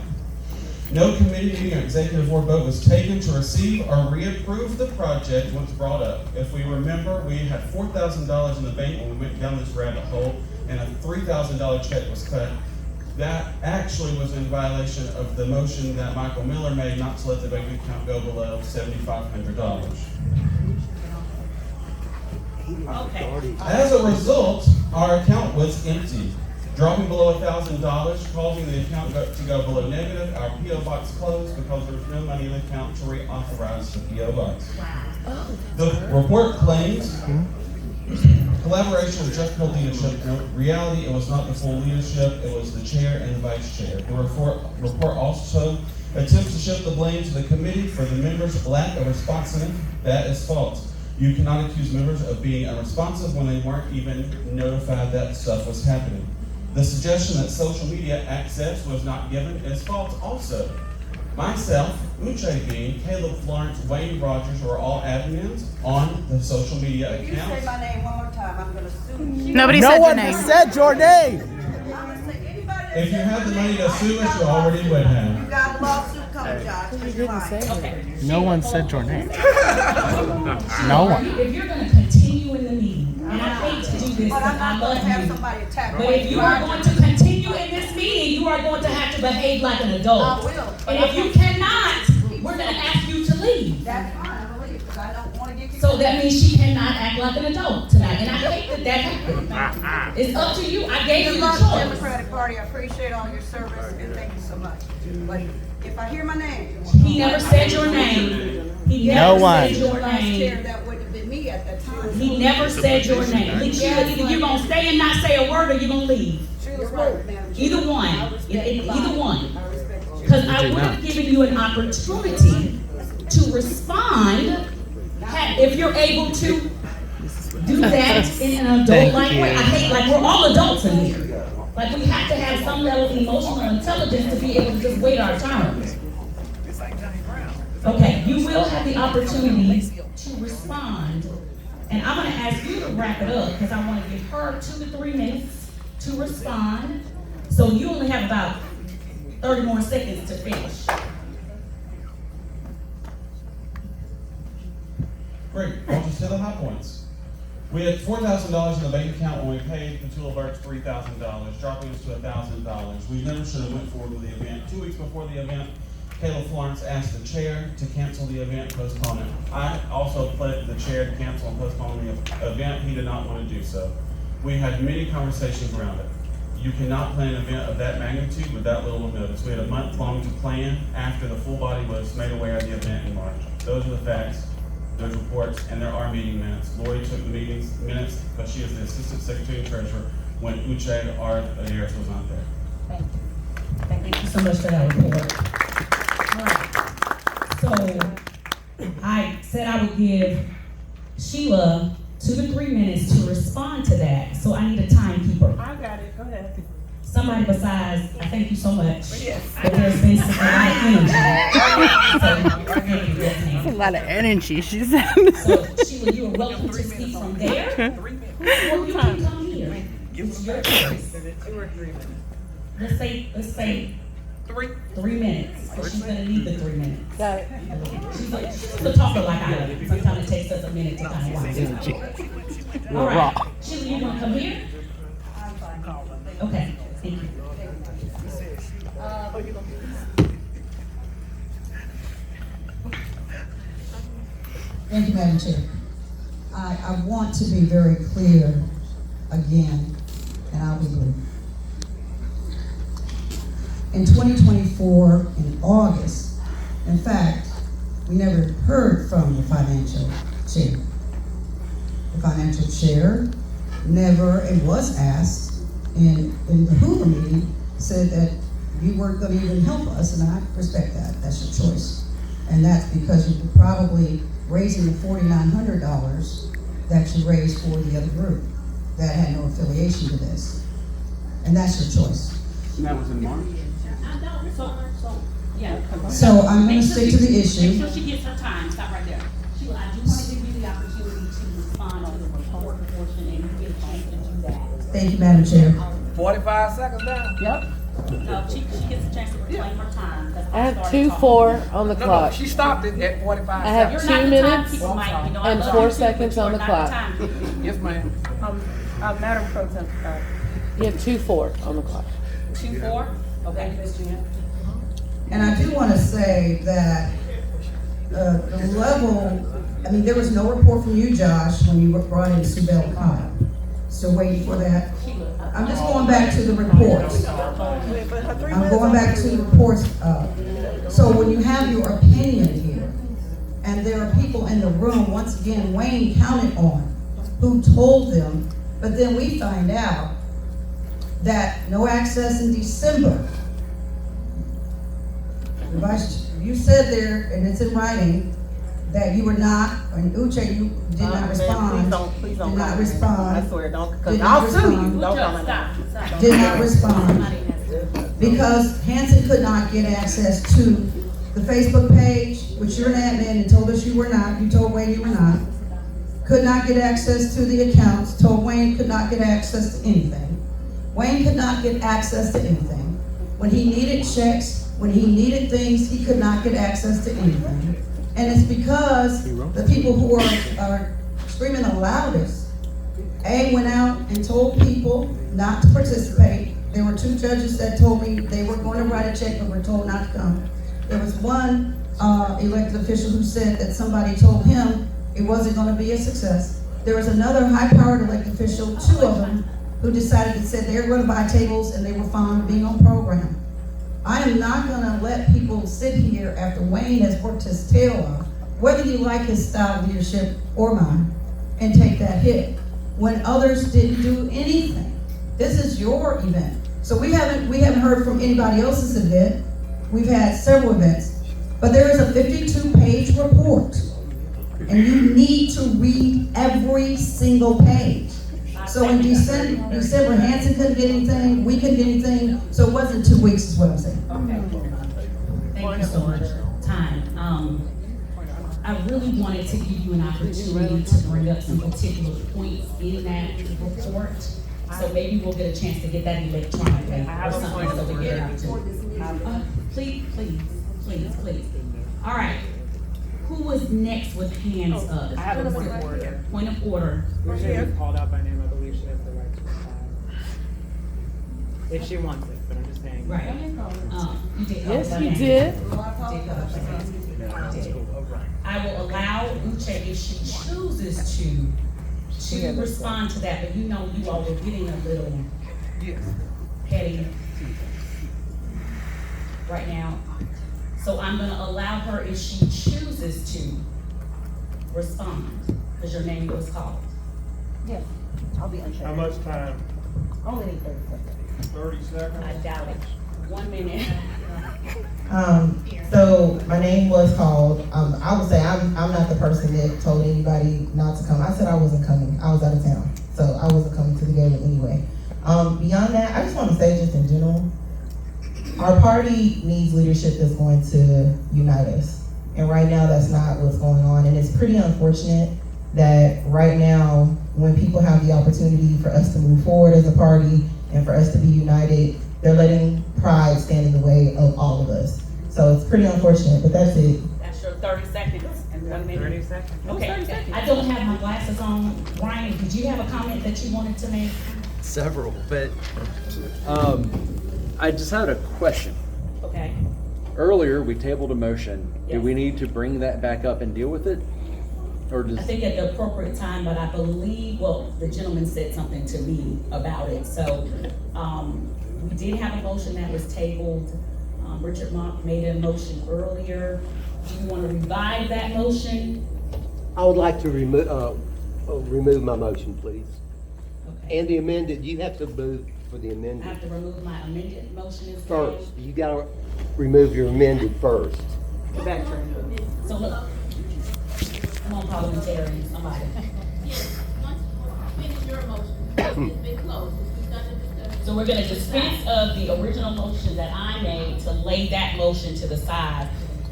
No committee meeting or executive board vote was taken to receive or reapprove the project once brought up. If we remember, we had $4,000 in the bank when we went down this rabbit hole, and a $3,000 check was cut. That actually was in violation of the motion that Michael Miller made not to let the bank account go below $7,500. Okay. As a result, our account was empty, dropping below $1,000, causing the account to go below negative. Our P.O. box closed because there was no money in the account to reauthorize the P.O. box. The report claims collaboration with just leadership. In reality, it was not the full leadership, it was the chair and the vice chair. The report also attempts to shift the blame to the committee for the members' lack of responsiveness. That is false. You cannot accuse members of being unresponsive when they weren't even notified that stuff was happening. The suggestion that social media access was not given is false also. Myself, Uche Bean, Caleb Florence, Wayne Rogers were all admins on the social media If you say accounts. my name one more time, I'm gonna sue you. Nobody No said your one name. said your name. I'm gonna say anybody that If you says had the my money name, to sue us, you got a already would lawsuit. have. You got a lawsuit coming, Josh, because you're lying. No one said your name. No one. If you're gonna continue in the meeting, and I hate to do this, But because I'm I not gonna love have you. somebody attack me. But if you are going to continue in this meeting, you are going to have to behave like an adult. I will. And if you cannot, we're gonna ask you to leave. That's fine, I believe, because I don't wanna get kicked So out. that means she cannot act like an adult tonight, and I hate that happened. It's up to you, I gave you Good the luck, choice. Democratic Party, I appreciate all your service, and thank you so much. But if I hear my name. He never said your name. He No never one. said your Vice chair, name. that wouldn't have been me at that time. He never said your name. Sheila, either you're gonna stay and not say a word, or you're gonna leave. Sheila's right, Madam Chair. Either one, I respect the body. either one. I respect you. Because I would have given you an opportunity to respond if you're able to do that in an adult-like way. I hate, like, we're all adults in here. Like, we have to have some level of emotional intelligence to be able to just wait our turn. Okay, you will have the opportunity to respond. And I'm gonna ask you to wrap it up, because I wanna give her 2 to 3 minutes to respond. So you only have about 30 more seconds to finish. Great, I'll just hit the high points. We had $4,000 in the bank account when we paid the Tuliverts $3,000, dropping us to $1,000. We never should have went forward with the event. 2 weeks before the event, Caleb Florence asked the chair to cancel the event, postpone it. I also pledged the chair to cancel and postpone the event. He did not want to do so. We had many conversations around it. You cannot plan an event of that magnitude with that little of notice. We had a month long to plan after the full body was made aware of the event in March. Those are the facts, those reports, and there are meeting minutes. Lori took the minutes, but she is the assistant secretary and treasurer when Uche, our Adaris, was not there. Thank you. Thank you so much for that report. So, I said I would give Sheila 2 to 3 minutes to respond to that, so I need a timekeeper. I got it, go ahead. Somebody besides, I thank you so much. Yes. But there's been a lot of energy. So, thank you, yes, ma'am. A lot of energy, she said. So, Sheila, you are welcome to speak from there, or you can come here. It's your choice. 2 or 3 minutes. Let's say 3 minutes, because she's gonna need the 3 minutes. Got it. She's a talker like I am. Sometimes it takes us a minute to kind of wind. All right, Sheila, you wanna come here? Okay, thank you. Thank you, Madam Chair. I want to be very clear again, and I'll be brief. In 2024, in August, in fact, we never heard from the financial chair. The financial chair never, and was asked in the Hoover meeting, said that you weren't gonna even help us, and I respect that, that's your choice. And that's because you were probably raising the $4,900 that you raised for the other group that had no affiliation to this. And that's your choice. And that was in March? Yeah. So I'm gonna Make sure stick to the issue. Make sure she gets her time, stop right there. Sheila, I do wanna give you the opportunity to respond on the report portion, and you get a chance to do that. Thank you, Madam Chair. 45 seconds down. Yep. No, she gets a chance to reclaim her time. That's why I have started talking. 2-4 on the No, clock. she stopped it at 45 I have seconds. You're not 2 the minutes timekeeper, Mike. You know, I and love 4 you too, seconds but on you're the not clock. timekeeper. Yes, ma'am. Madam Pro Tem, You have 2-4 on the clock. 2-4? Okay. And I do want to say that the level, I mean, there was no report from you, Josh, when you were brought in Sue Bell and Kyle. Still waiting for that. I'm just going back to the reports. I'm going back to the reports. So when you have your opinion here, and there are people in the room, once again, Wayne counted on, who told them, but then we find out that no access in December. You said there, and it's in writing, that you were not, and Uche, you did not respond. Please don't Did not comment. respond. I swear, don't, because Did I'll not sue you. respond. Don't comment. Stop. Did not respond. Because Hanson could not get access to the Facebook page, which you're an admin and told us you were not. You told Wayne you were not. Could not get access to the accounts, told Wayne could not get access to anything. Wayne could not get access to anything. When he needed checks, when he needed things, he could not get access to anything. And it's because the people who are screaming the loudest, went out and told people not to participate. There were 2 judges that told me they were going to write a check but were told not to come. There was one elected official who said that somebody told him it wasn't going to be a success. There was another high-powered elected official, 2 of them, who decided to say they were going to buy tables and they were fine being on program. I am not going to let people sit here after Wayne has worked his tail off, whether you like his style of leadership or mine, and take that hit when others didn't do anything. This is your event. So we haven't heard from anybody else's event. We've had several events, but there is a 52-page report, and you need to read every single page. So in December, Hanson couldn't get anything, we couldn't get anything, so it wasn't 2 weeks is what I'm saying. Okay. Thank you so much. Time. I really wanted to give you an opportunity to bring up some particular points in that report. So maybe we'll get a chance to get that electronically or something so we get an opportunity. Please. All right. Who was next with hands up? I have a point of order. Point of order. She was called out by name, I believe she has the right to respond. If she wants it, but I'm just saying. Right. You did. Yes, you did. I will allow Uche if she chooses to respond to that, but you know you all were getting a little petty right now. So I'm gonna allow her if she chooses to respond, because your name was called. Yes, I'll be unchecked. How much time? Only need 30 seconds. 30 seconds? I doubt it. 1 minute. So my name was called. I would say I'm not the person that told anybody not to come. I said I wasn't coming. I was out of town, so I wasn't coming to the gala anyway. Beyond that, I just want to say, just in general, our party needs leadership that's going to unite us, and right now that's not what's going on. And it's pretty unfortunate that right now, when people have the opportunity for us to move forward as a party and for us to be united, they're letting pride stand in the way of all of us. So it's pretty unfortunate, but that's it. That's your 30 seconds and 1 minute. 30 seconds. Okay, I don't have my glasses on. Brian, did you have a comment that you wanted to make? Several, but I just had a question. Okay. Earlier, we tabled a motion. Yes. Do we need to bring that back up and deal with it? Or does... I think at the appropriate time, but I believe, well, the gentleman said something to me about it. So we did have a motion that was tabled. Richard Monk made a motion earlier. Do you want to revive that motion? I would like to remove my motion, please. Okay. And the amended, you have to move for the I amended. have to remove my amended motion as well. First, you gotta remove your amended first. The back train. So look, come on, parliamentarian, somebody. Yes, once you finish your motion, it's been closed, we've done the discussion. So we're gonna dispense of the original motion that I made to lay that motion to the side.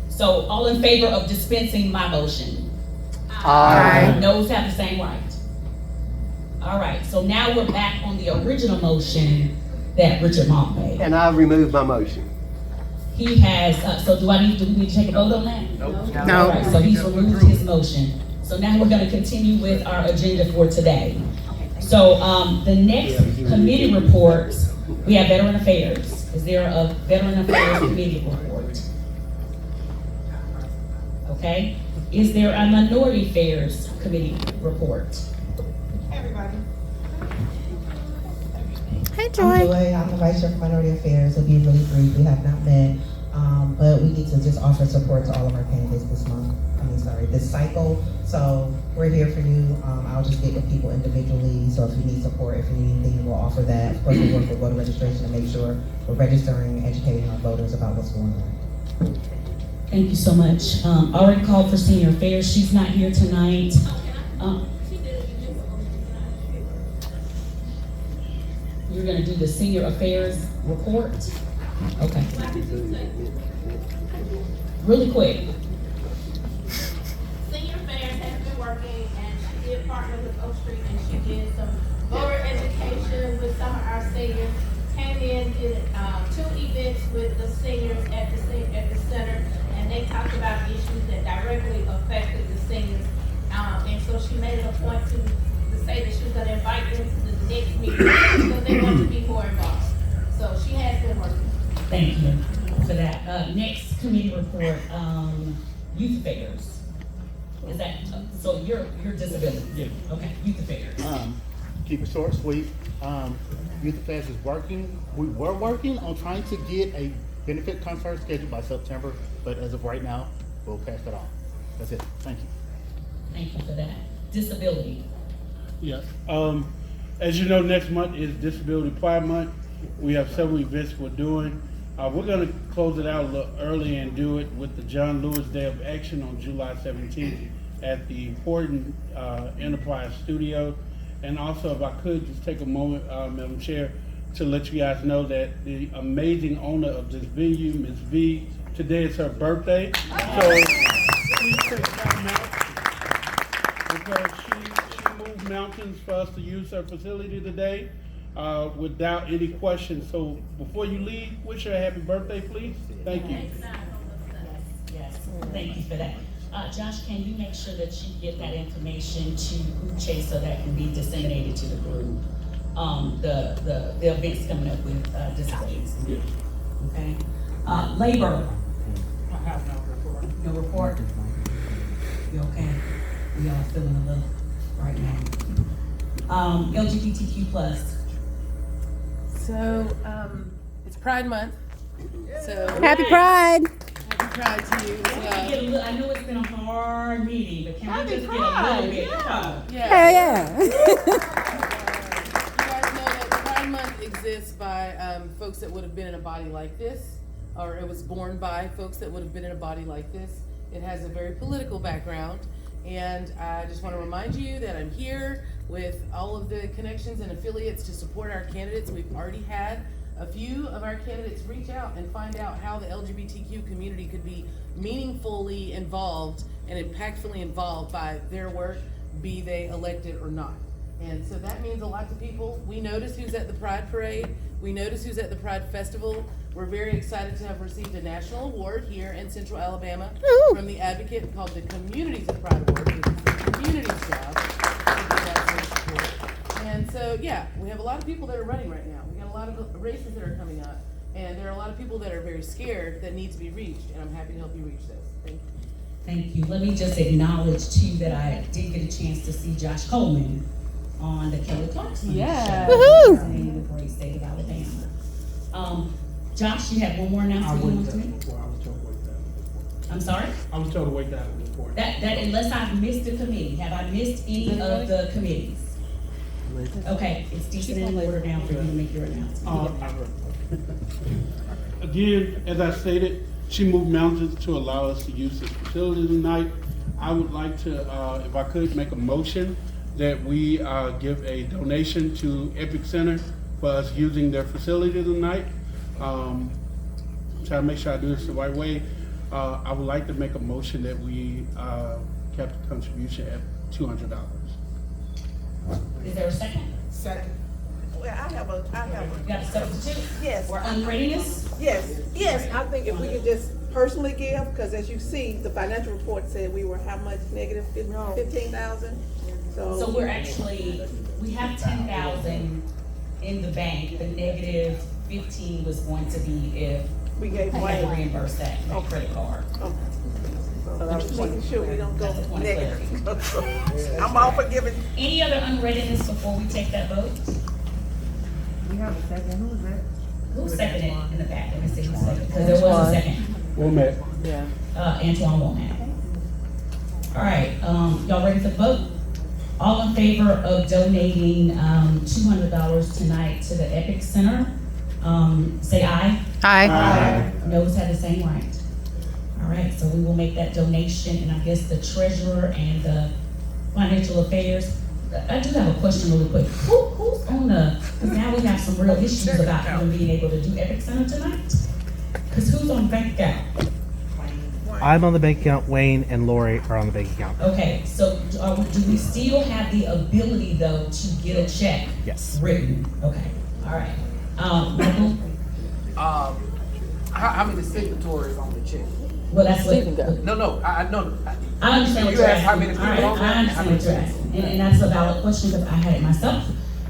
So all in favor of dispensing my motion? Aye. Noes have the same right. All right, so now we're back on the original motion that Richard Monk made. And I removed my motion. He has, so do we need to take a vote on that? No. All right, so he's removed his motion. So now we're gonna continue with our agenda for today. So, the next committee reports, we have Veteran Affairs. Is there a Veteran Affairs Committee report? Okay. Is there a Minority Affairs Committee report? Everybody. Hey, I'm Joy. Joy. I'm the Vice Chair for Minority Affairs. It'll be really brief. We have not met, but we need to just offer support to all of our candidates this cycle. So we're here for you. I'll just get with people individually. So if you need support, if you need anything, we'll offer that. Of course, we work with voter registration to make sure we're registering, educating our voters about what's going on. Thank you so much. Already called for Senior Affairs. She's not here tonight. You're gonna do the Senior Affairs report? Okay. Really quick. Senior Affairs has been working, and she did partner with Oak Street, and she did some voter education with some of our seniors. Came in, did 2 events with the seniors at the center, and they talked about issues that directly affected the seniors. And so she made it a point to say that she was gonna invite them to the next meeting, because they want to be more involved. So she has been working. Thank you for that. Next committee report, Youth Affairs. Is that, so your disability? Yeah. Okay, Youth Affairs. Keep it short, sweet. Youth Affairs is working. We were working on trying to get a benefit concert scheduled by September, but as of right now, we'll pass that off. That's it. Thank you. Thank you for that. Disability. Yes. As you know, next month is Disability Pride Month. We have several events we're doing. We're going to close it out a little early and do it with the John Lewis Day of Action on July 17th at the Horton Enterprise Studio. And also, if I could just take a moment, Madam Chair, to let you guys know that the amazing owner of this venue, Ms. V, today is her birthday. So please take time out, because she moved mountains for us to use her facility today without any questions. So before you leave, wish her a happy birthday, please. Thank you. Yes, thank you for that. Josh, can you make sure that you get that information to Group Chase so that can be disseminated to the group? The events coming up with disabilities. Okay. Labor. I have no report. No report? You okay? We all feeling a little right now. LGBTQ plus. So, it's Pride Month. So Happy Pride. Happy Pride to you as well. I know it's been a hard meeting, but can we just get a little bit? Hell yeah. You guys know that Pride Month exists by folks that would have been in a body like this, or it was born by folks that would have been in a body like this. It has a very political background, and I just want to remind you that I'm here with all of the connections and affiliates to support our candidates. We've already had a few of our candidates reach out and find out how the LGBTQ community could be meaningfully involved and impactfully involved by their work, be they elected or not. And so that means a lot to people. We notice who's at the Pride Parade. We notice who's at the Pride Festival. We're very excited to have received a national award here in Central Alabama from the advocate called the Communities of Pride Award, which is the community's job to give that sort of support. And so, yeah, we have a lot of people that are running right now. We got a lot of races that are coming up, and there are a lot of people that are very scared that need to be reached, and I'm happy to help you reach those. Thank you. Thank you. Let me just acknowledge too that I did get a chance to see Josh Coleman on the Kelly Clarkson Yeah. show. Woohoo! In the great state of Alabama. Josh, you have one more announcement you want to make? I'm sorry? I was told to wait that report. That unless I've missed a committee, have I missed any of the committees? Okay, it's decent in order now for you to make your announcement. Again, as I stated, she moved mountains to allow us to use this facility tonight. I would like to, if I could, make a motion that we give a donation to Epic Center for us using their facility tonight. Try to make sure I do this the right way. I would like to make a motion that we kept the contribution at $200. Is there a second? Second. Well, I have a. You got a substitute? Yes. Or unreadiness? Yes, I think if we could just personally give, because as you see, the financial report said we were how much, negative 15,000? So we're actually, we have 10,000 in the bank, the negative 15 was going to be if we gave we away. had to reimburse that credit card. Okay. So I was making sure we don't go That's a point of negative. I'm all for giving. Any other unreadiness before we take that vote? We have a second, who is that? Who seconded it in the back? Let me see who seconded, because there was a second. Womack. Yeah. Antoine Womack. All right, y'all ready to vote? All in favor of donating $200 tonight to the Epic Center, say aye. Aye. Noes have the same right. All right, so we will make that donation, and I guess the treasurer and the financial affairs. I do have a question really quick. Who's on the, because now we have some real issues about even being able to do Epic Center tonight. Because who's on the bank account? I'm on the bank account. Wayne and Lori are on the bank account. Okay, so do we still have the ability though to get a check? Yes. Written, okay, all right. Michael? How many signatories on the check? Well, that's what. No, I know. I understand what You you're asked how asking. many All people right, on there? I understand what you're asking, and that's a valid question because I had it myself.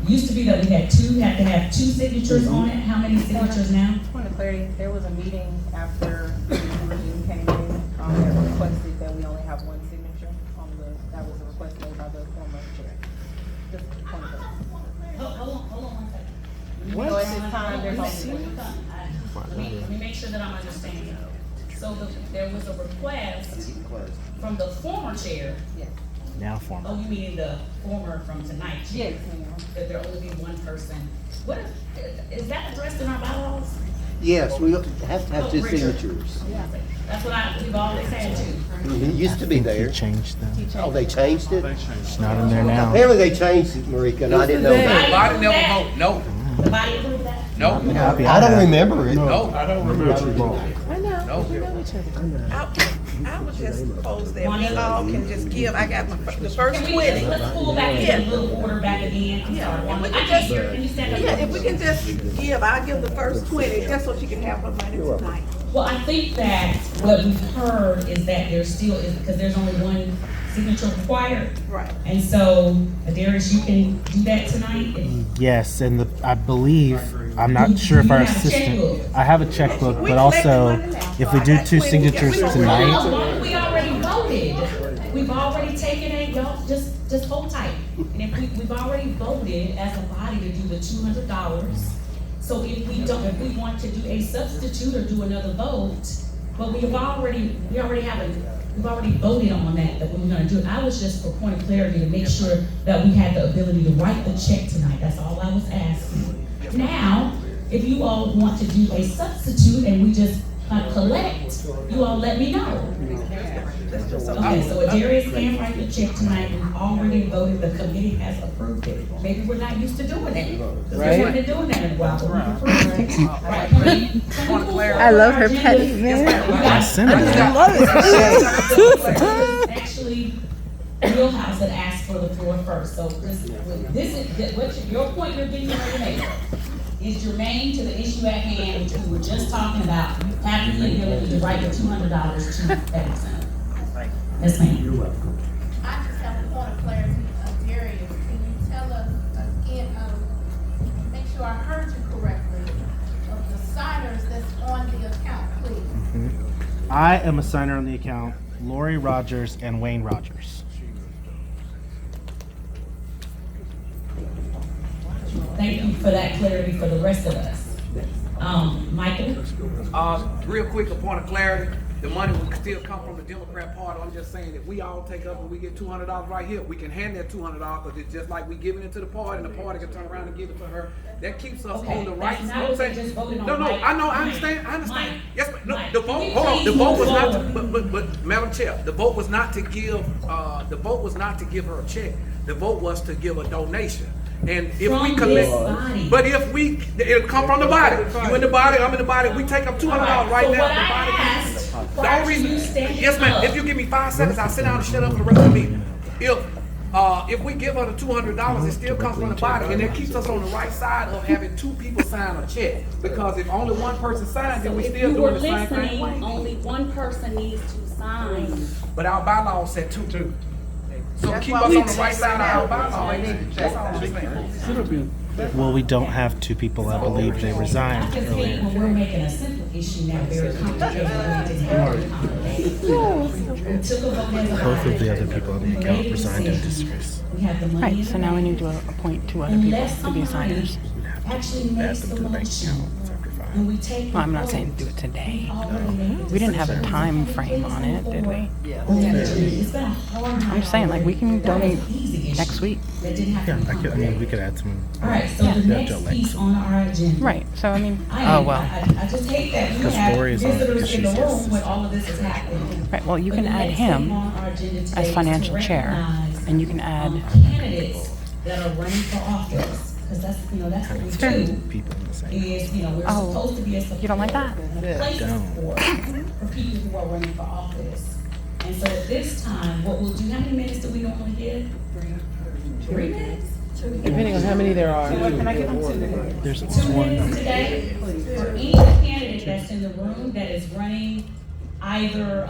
Used to be that we had to have two signatures on it. How many signatures now? Point of clarity, there was a meeting after the regime came in, that requested that we only have one signature on that was a request made by the former chair. Just point of clarity. Hold on one second. You know, at this time, there's only one. Let me make sure that I'm understanding. So there was a request from the former chair. Yes. Now former. Oh, you mean the former from tonight? Yes, ma'am. That there only be one person. What is that addressed in our bylaws? Yes, we have to have two Richard. signatures. That's what we've always had to. It used to be there. He changed them. Oh, they changed it? It's not in there now. Apparently they changed it, Marika, and I didn't know that. The body never vote, no. The body approved that? No. I don't remember it. No. I don't remember. I know, No. we know each other. I would just propose that we all can just give, I got the first Can we 20. let's pull back into a little order back again? I'm sorry. If we I can can't just, hear. Can you stand up? yeah, if we can just give, I'll give the first 20, just so she can have her money tonight. Well, I think that what we've heard is that there still is, because there's only one signature required. Right. And so, Darius, you can do that tonight? Yes, and I believe, I'm not sure if You our have a assistant, checkbook. I have a checkbook, We but also collected money now, if so we I do got 2 20. signatures We don't- tonight, We already voted. We've already taken it, y'all, just hold tight. And if we've already voted as a body to do the $200. So if we want to do a substitute or do another vote, but we've already voted on that we were gonna do it. I was just for point of clarity to make sure that we had the ability to write the check tonight. That's all I was asking. Now, if you all want to do a substitute and we just collect, you all let me know. Okay, so Darius can write the check tonight. We've already voted. The committee has approved it. Maybe we're not used to doing that. Because we haven't been doing that in a while, but we approved it. Right, can we pull I love her agenda? petty, man. Actually, Wheelhouse had asked for the floor first, so this is, your point you're getting ready to make is germane to the issue at hand, which we were just talking about, having the ability to write the $200 to Epic Center. Yes, ma'am. You're welcome. I just have a point of clarity, Darius, can you tell us again, make sure I heard you correctly, of the signers that's on the account, please? I am a signer on the account, Lori Rogers and Wayne Rogers. Thank you for that clarity for the rest of us. Michael? Real quick, a point of clarity. the money will still come from the Democrat Party. I'm just saying, if we all take up and we get $200 right here, we can hand that $200 because it's just like we giving it to the party, and the party can turn around and give it to her. That keeps us on the right. That's not what they just voted on. No, Mike. I know, I understand. Mike, Yes, but no, Mike, the can vote. we Hold on, please the vote move was not. forward? But Madam Chair, the vote was not to give. The vote was not to give her a check. The vote was to give a donation. And if From we this collect, body. but if we, it'll come from the body. You in the body, I'm in the body. We take up $200 right so now. what The I body asked can, the prior only to you reason, standing yes, ma'am. up- If you give me 5 seconds, I'll sit down and shut up for the rest of the meeting. If we give her the $200, it still comes from the body, and it keeps us on the right side of having 2 people sign a check. Because if only one person signs, then we If still you were doing the same listening, thing. only one person needs to sign. But our bylaws said 2. So That's keep why us we on the right side of our bylaws. That's all I'm saying. Well, we don't have 2 people. I believe they I resigned just hate earlier. when we're making a simple issue now very complicated. when it is very complicated. We took a vote as a Both body. of the other people on the We made account a resigned in decision. disgrace. We have the money. Right, in so the now we bank. need to appoint 2 other people Unless to be somebody signers. actually makes the motion, and we take the Well, I'm not vote, saying do it today. already made the We didn't have a decision. time frame on it, did we? It's been a hard night. I'm just saying, like, we can That was donate an easy issue next week. that didn't have to Yeah, be I mean, we could add some. All right, so the next piece on our agenda. Right, so I mean, I oh, well. I just hate that we Because have Lori is on it visitors because in the she's room when all of this is happening. Right, well, you But can the add next him thing on our agenda today as is financial to chair, recognize, and you can add, candidates that are running for office, because that's what we fair. do. People in the same. Is, we're Oh, supposed to be a you don't like that? place Don't. for people who are running for office. And so at this time, what we'll do, how many minutes do we normally give? 3 minutes? Depending on how many there are. There's 2 one. minutes today for any candidate that's in the room that is running either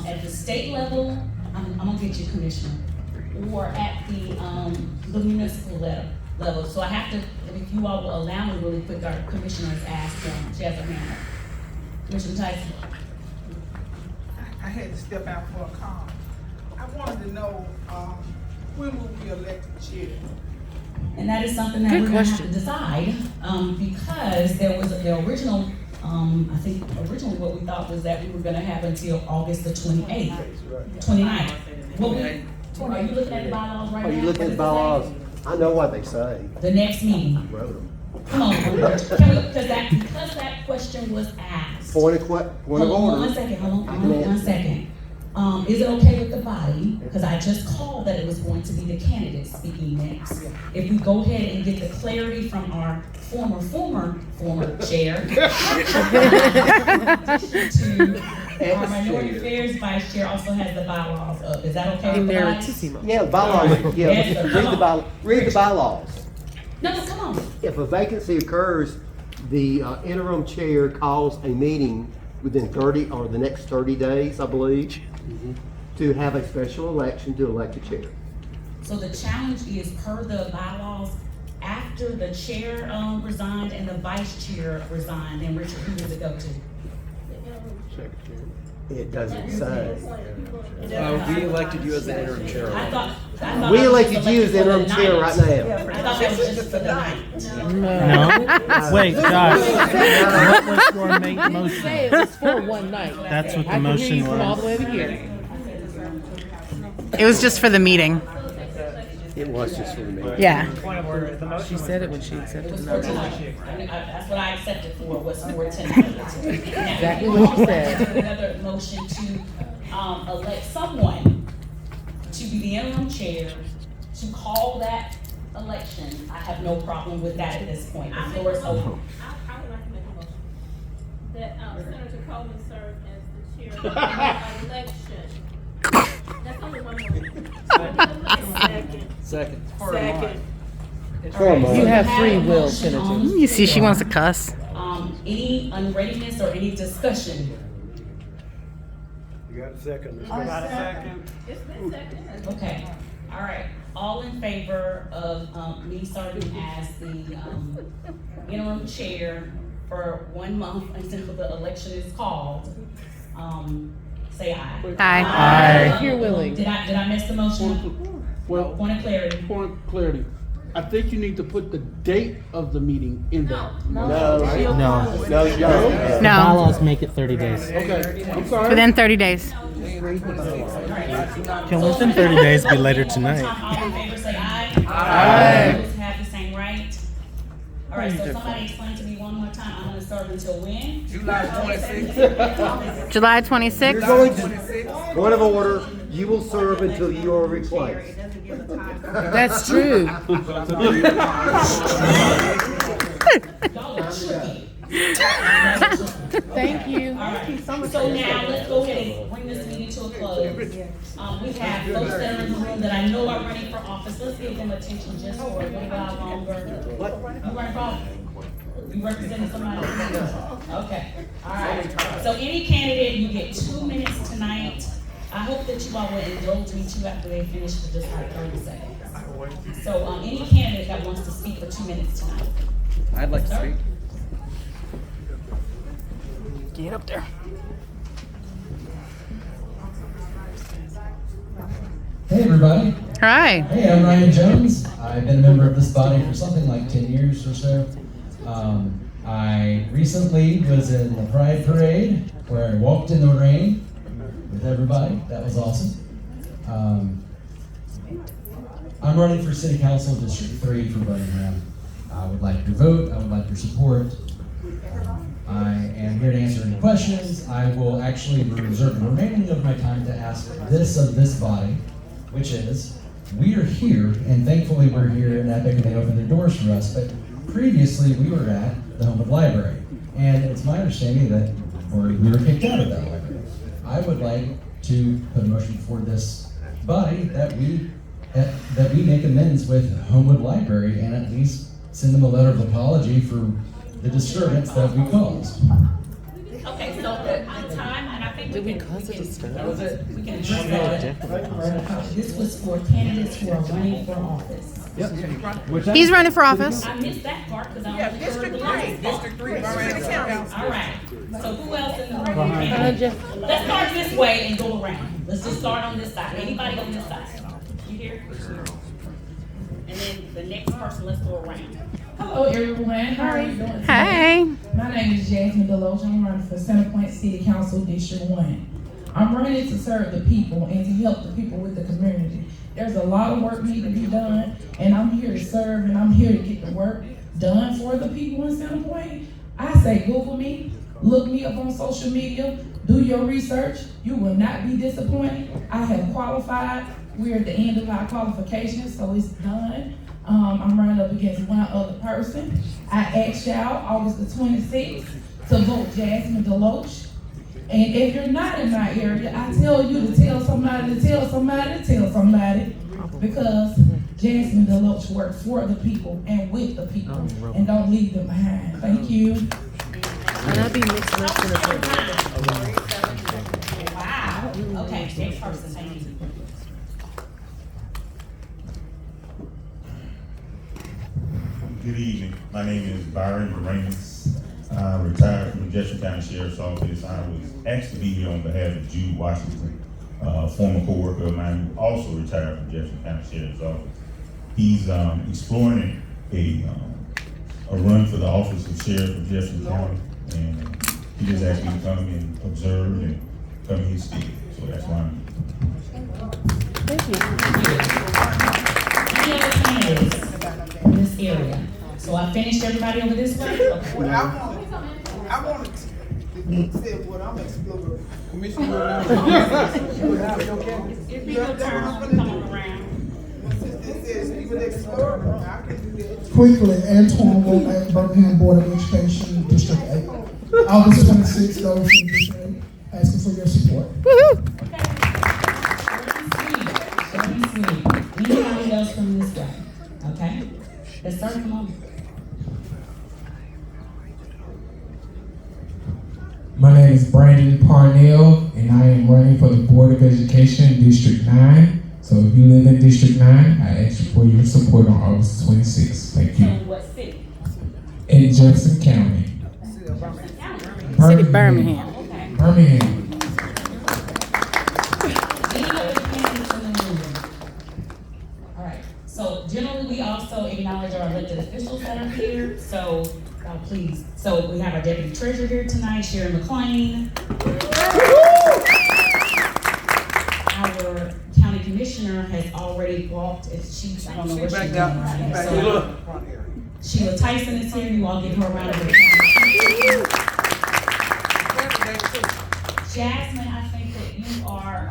at the state level, I'm gonna get you, Commissioner, or at the municipal level. So I have to, if you all will allow me really quick, our commissioner has asked, she has her hand up. Commissioner Tyson. I had to step out for a call. I wanted to know, when will we elect a chair? And that is something that Good we're gonna have to question. decide, because there was the original, I think originally what we thought was that we were gonna have until August the 28th, 29th. What we, are you looking at the bylaws right now? Are you looking at the bylaws? I know what they say. The next meeting, Wrote them. come on, because that question was asked. Point of Hold on order. one second, hold on 1 second. Is it okay with the body, because I just called that it was going to be the candidates speaking next. If we go ahead and get the clarity from our former chair to our minority affairs vice chair also has the bylaws up. Is that okay with the body? Yeah, bylaws, yeah, Yes, sir. read the bylaws. No, come on. If a vacancy occurs, the interim chair calls a meeting within 30, or the next 30 days, I believe, to have a special election to elect a chair. So the challenge is per the bylaws, after the chair resigned and the vice chair resigned, and Richard, who does it go to? It doesn't say. We elected you as the interim chair. I thought We I was elected you as the interim for chair night. right now. I thought that was just for the night. No. Wait, Josh. What was your main motion? Say it was for one night. That's what the I can hear motion you from all the was. way over here. it was just for the meeting. It was just for me. Yeah. Point of order. She said it when she accepted It was the for nomination. tonight. That's what I accepted for, was for tonight. Exactly what she said. Another motion to elect someone to be the interim chair, to call that election. I have no problem with that at this point. The floor is open. I would like to make a motion that Senator Coleman serve as the chair of the election. That's only one motion. Second. You have free will, Senator. You see, she wants to cuss. Any unreadiness or any discussion? You got a second? I second. It's been seconded. Okay, all right. All in favor of me serving as the interim chair for 1 month until the election is called, say aye. Aye. If you're willing. Did I miss the motion? Well, Point of clarity. point of clarity. I think you need to put the date of the meeting in there. No. No. Bylaws make it 30 days. Okay, I'm sorry. Within 30 days. Can within 30 days be later tonight? All in favor say aye. Aye. Those have the same right. All right, so somebody explain to me one more time. I'm gonna serve until when? July 26th. July 26th. You're going to, point of order, you will serve until you are replaced. That's true. Thank you. All right, so now let's go ahead and bring this meeting to a close. We have folks that are in the room that I know are running for office. Let's give them attention just for a little while longer. You running for office? You representing somebody? Okay, all right. So any candidate, you get 2 minutes tonight. I hope that you all will indulge me too after they finish for just like 30 seconds. So any candidate that wants to speak for 2 minutes tonight. I'd like to speak. Get up there. Hey everybody. Hi. Hey, I'm Ryan Jones. I've been a member of this body for something like 10 years or so. I recently was in the Pride Parade where I walked in the rain with everybody. That was awesome. I'm running for City Council District 3 for Birmingham. I would like your vote. I would like your support. I am here to answer any questions. I will actually reserve the remaining of my time to ask this of this body, which is, we are here, and thankfully we're here in Epic and they opened their doors for us, but previously we were at the Homewood Library, and it's my understanding that we were kicked out of that library. I would like to put a motion before this body that we make amends with Homewood Library and at least send them a letter of apology for the disturbance that we caused. Okay, so on time, and I think we can address that. This was for candidates who are running for office. He's running for office. I missed that part because I was District 3. District 3. All right. So who else in the room? Let's start this way and go around. Let's just start on this side. Anybody on this side? You here? And then the next person, let's go around. Hello everyone, how are you doing today? Hey. My name is Jasmine Deloach. I'm running for Center Point City Council District 1. I'm running to serve the people and to help the people with the community. There's a lot of work need to be done, and I'm here to serve and I'm here to get the work done for the people in Center Point. I say Google me, look me up on social media, do your research. You will not be disappointed. I have qualified. We're at the end of our qualifications, so it's done. I'm running up against one other person. I asked y'all August the 26th to vote Jasmine Deloach. And if you're not in my area, I tell you to tell somebody to tell somebody to tell somebody, because Jasmine Deloach works for the people and with the people, and don't leave them behind. Thank you. Wow. Okay, next person, thank you. Good evening. My name is Byron Uranus. I retired from the Jefferson County Sheriff's Office. I was asked to be here on behalf of Jude Washington, a former co-worker of mine who also retired from Jefferson County Sheriff's Office. He's exploring a run for the office of Sheriff of Jefferson County, and he just asked me to come and observe and come and speak. So that's why I'm Any other candidates in this area? So I finished everybody over this way? Okay. Well, I want to say what I'm exploring. Commissioner, If you go turn, come around. Quickly, Antoine Womack, Birmingham Board of Education, District 8. August 26th, those in District 8, asking for your support. Anybody else from this way? Okay? Let's start, come on. My name is Brandon Parnell, and I am running for the Board of Education, District 9. So if you live in District 9, I ask you for your support on August 26th. Thank you. In what city? In Jefferson County. City of Birmingham. Okay. Birmingham. Any other candidates in the room? All right. So generally, we all also acknowledge our elected officials that are here, so, please. So we have our deputy treasurer here tonight, Sharon McLean. Our county commissioner has already walked, I don't know what she's doing right now. So, Sheila Tyson is here, you all give her a round of applause. Jasmine, I think that you are,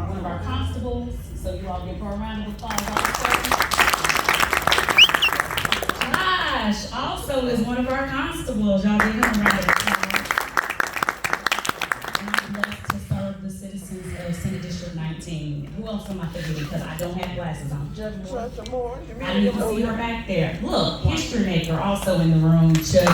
one of our constables, so you all give her a round of applause also. Josh also is one of our constables, y'all give him a round of applause. And I'm blessed to serve the citizens of Senate District 19. Who else am I forgetting, because I don't have glasses on? Judge Moore. I didn't even see her back there. Look, history maker also in the room, Judge.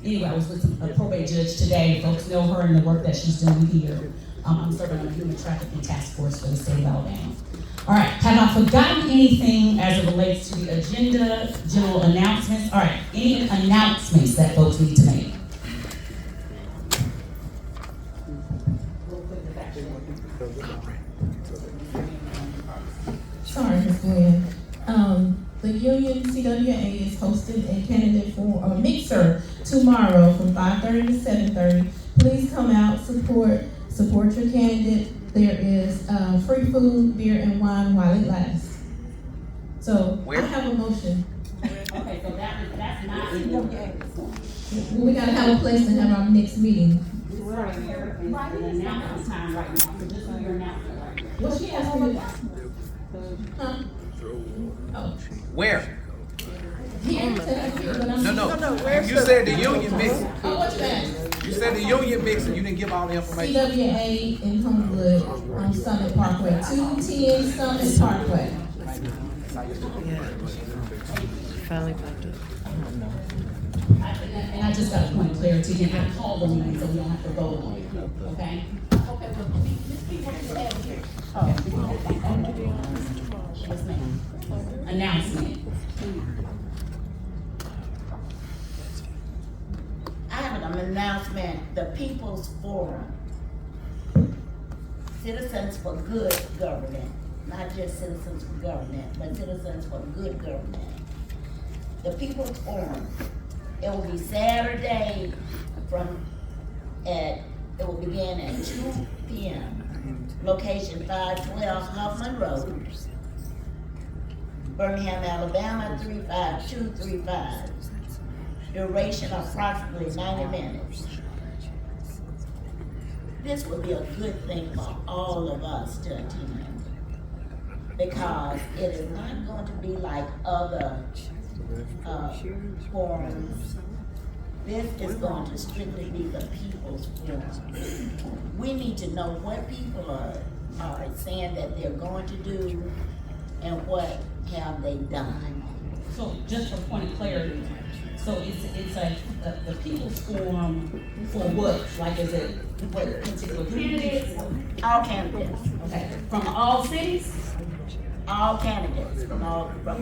Anyway, I was with a probate judge today. Folks know her and the work that she's doing here. I'm serving on the Human Trafficking Task Force for the state of Alabama. All right, have I forgotten anything as it relates to the agenda, general announcements? All right, any announcements that folks need to make? Sorry, Ms. Glenn. The Union CWA is hosting a candidate for a mixer tomorrow from 5:30 to 7:30. Please come out, support your candidate. There is free food, beer, and wine while it lasts. So I have a motion. Okay, so that's not. We gotta have a place to have our next meeting. We're in announcement time right now, so just do your announcement right now. Well, she asked me to. Huh? Oh. Where? Here, No. You said the union mixing. Oh, what's that? You said the union mixing. You didn't give all the information. CWA in Homewood on Summit Parkway, 210 Summit Parkway. And I just got a point of clarity, you can call the meeting, so we don't have to vote on it, okay? Okay, well, these people just have here. Yes, ma'am. Announcement. I have an announcement, the People's Forum. Citizens for Good Government, not just citizens for government, but citizens for good government. The People's Forum, it will be Saturday it will begin at 2 p.m. Location 512 Huffman Road, Birmingham, Alabama 35235. Duration approximately 90 minutes. This would be a good thing for all of us to attend, because it is not going to be like other forums. This is going to strictly be the people's forum. We need to know what people are saying that they're going to do and what have they done. So just for point of clarity, so it's like the people's forum for what? Like, is it what particular candidates? All candidates. Okay, from all cities? All candidates from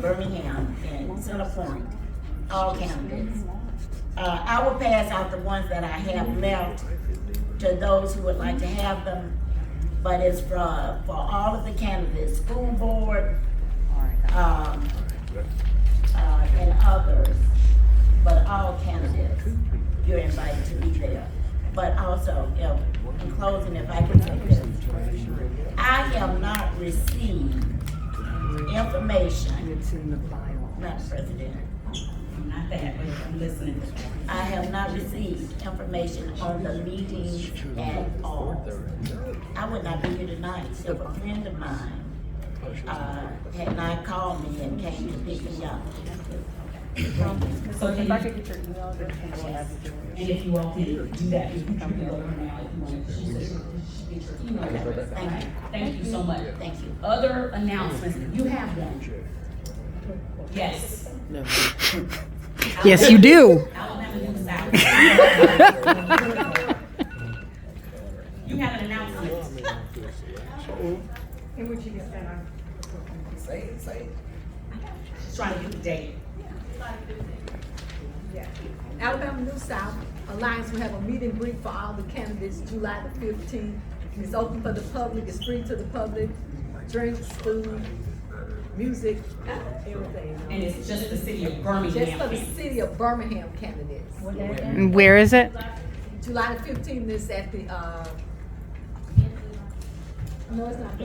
Birmingham and Center Point. All candidates. I will pass out the ones that I have left to those who would like to have them, but it's for all of the candidates, school board, and others, but all candidates, you're invited to be there. But also, in closing, if I can say this, I have not received information, Madam President. Not that, but I'm listening. I have not received information on the meetings at all. I would not be here tonight if a friend of mine had not called me and came to pick me up. So if I could get your email address, and if you all can do that, you can come over now if you want to. She said she get your email address. Thank you. Thank you so much. Thank you. Other announcements, you have one? Yes. No. Yes, you do. Alabama News South. You have an announcement. In which you get that on. Say it. She's trying to get the date. Yeah. Alabama New South Alliance will have a meet and greet for all the candidates July the 15th It's open for the public, it's free to the public, drinks, food, music, everything. And it's just the city of Birmingham. Just for the city of Birmingham candidates. And where is it? July the 15th is at the, no, it's not.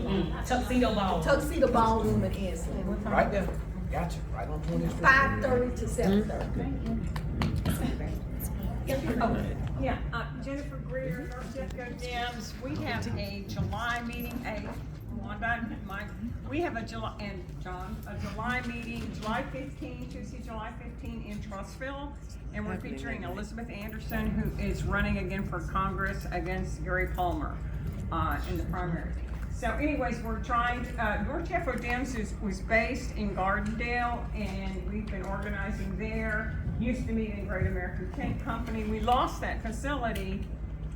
Tuxedo Ball. Tuxedo Ballroom in Ensign. Right there. Gotcha. Right on 20th Street. 5:30 to 7:30. Yeah, Jennifer Greer, North Jeffco Dems, we have a July meeting, we have a July, and John, a July meeting, July 15, Tuesday, July 15 in Trussville. And we're featuring Elizabeth Anderson, who is running again for Congress against Gary Palmer, in the primary. So anyways, we're trying, North Jeffco Dems was based in Gardendale, and we've been organizing there. Used to meet in Great American Tent Company. We lost that facility,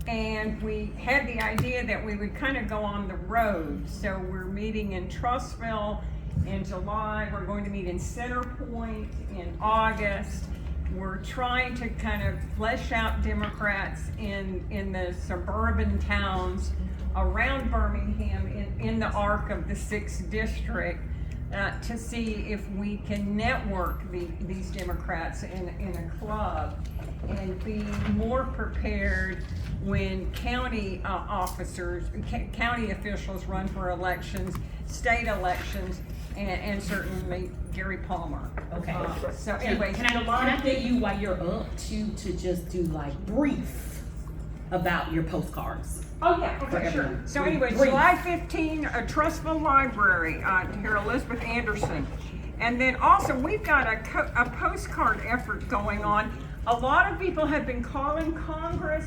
and we had the idea that we would kind of go on the road. So we're meeting in Trussville in July. We're going to meet in Center Point in August. We're trying to kind of flesh out Democrats in the suburban towns around Birmingham in the arc of the 6th district to see if we can network these Democrats in a club and be more prepared when county county officials run for elections, state elections, and certainly Gary Palmer. Okay. So anyways, can I get you while you're up to just do like brief about your postcards? Oh, yeah, okay, sure. So anyway, July 15, Trussville Library, here, Elizabeth Anderson. And then also, we've got a postcard effort going on. A lot of people have been calling Congress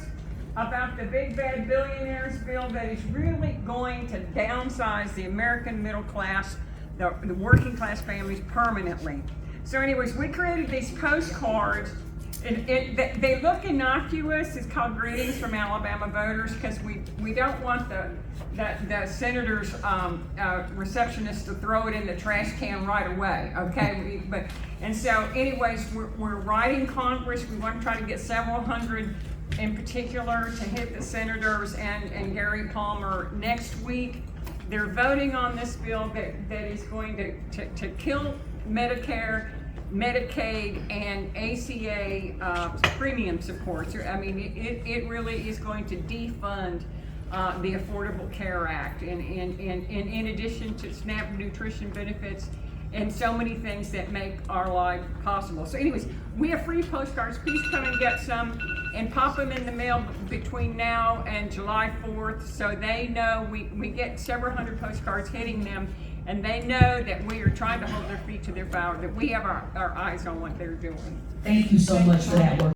about the big bad billionaires bill that is really going to downsize the American middle class, the working class families permanently. So anyways, we created these postcards. They look innocuous. It's called Greetings from Alabama Voters, because we don't want the senator's receptionist to throw it in the trash can right away, okay? And so anyways, we're writing Congress. We want to try to get several hundred in particular to hit the senators and Gary Palmer next week. They're voting on this bill that is going to kill Medicare, Medicaid, and ACA premium supports. I mean, it really is going to defund the Affordable Care Act, and in addition to SNAP nutrition benefits and so many things that make our life possible. So anyways, we have free postcards. Please come and get some and pop them in the mail between now and July 4th, so they know we get several hundred postcards hitting them, and they know that we are trying to hold their feet to their fire, that we have our eyes on what they're doing. Thank you so much for that work.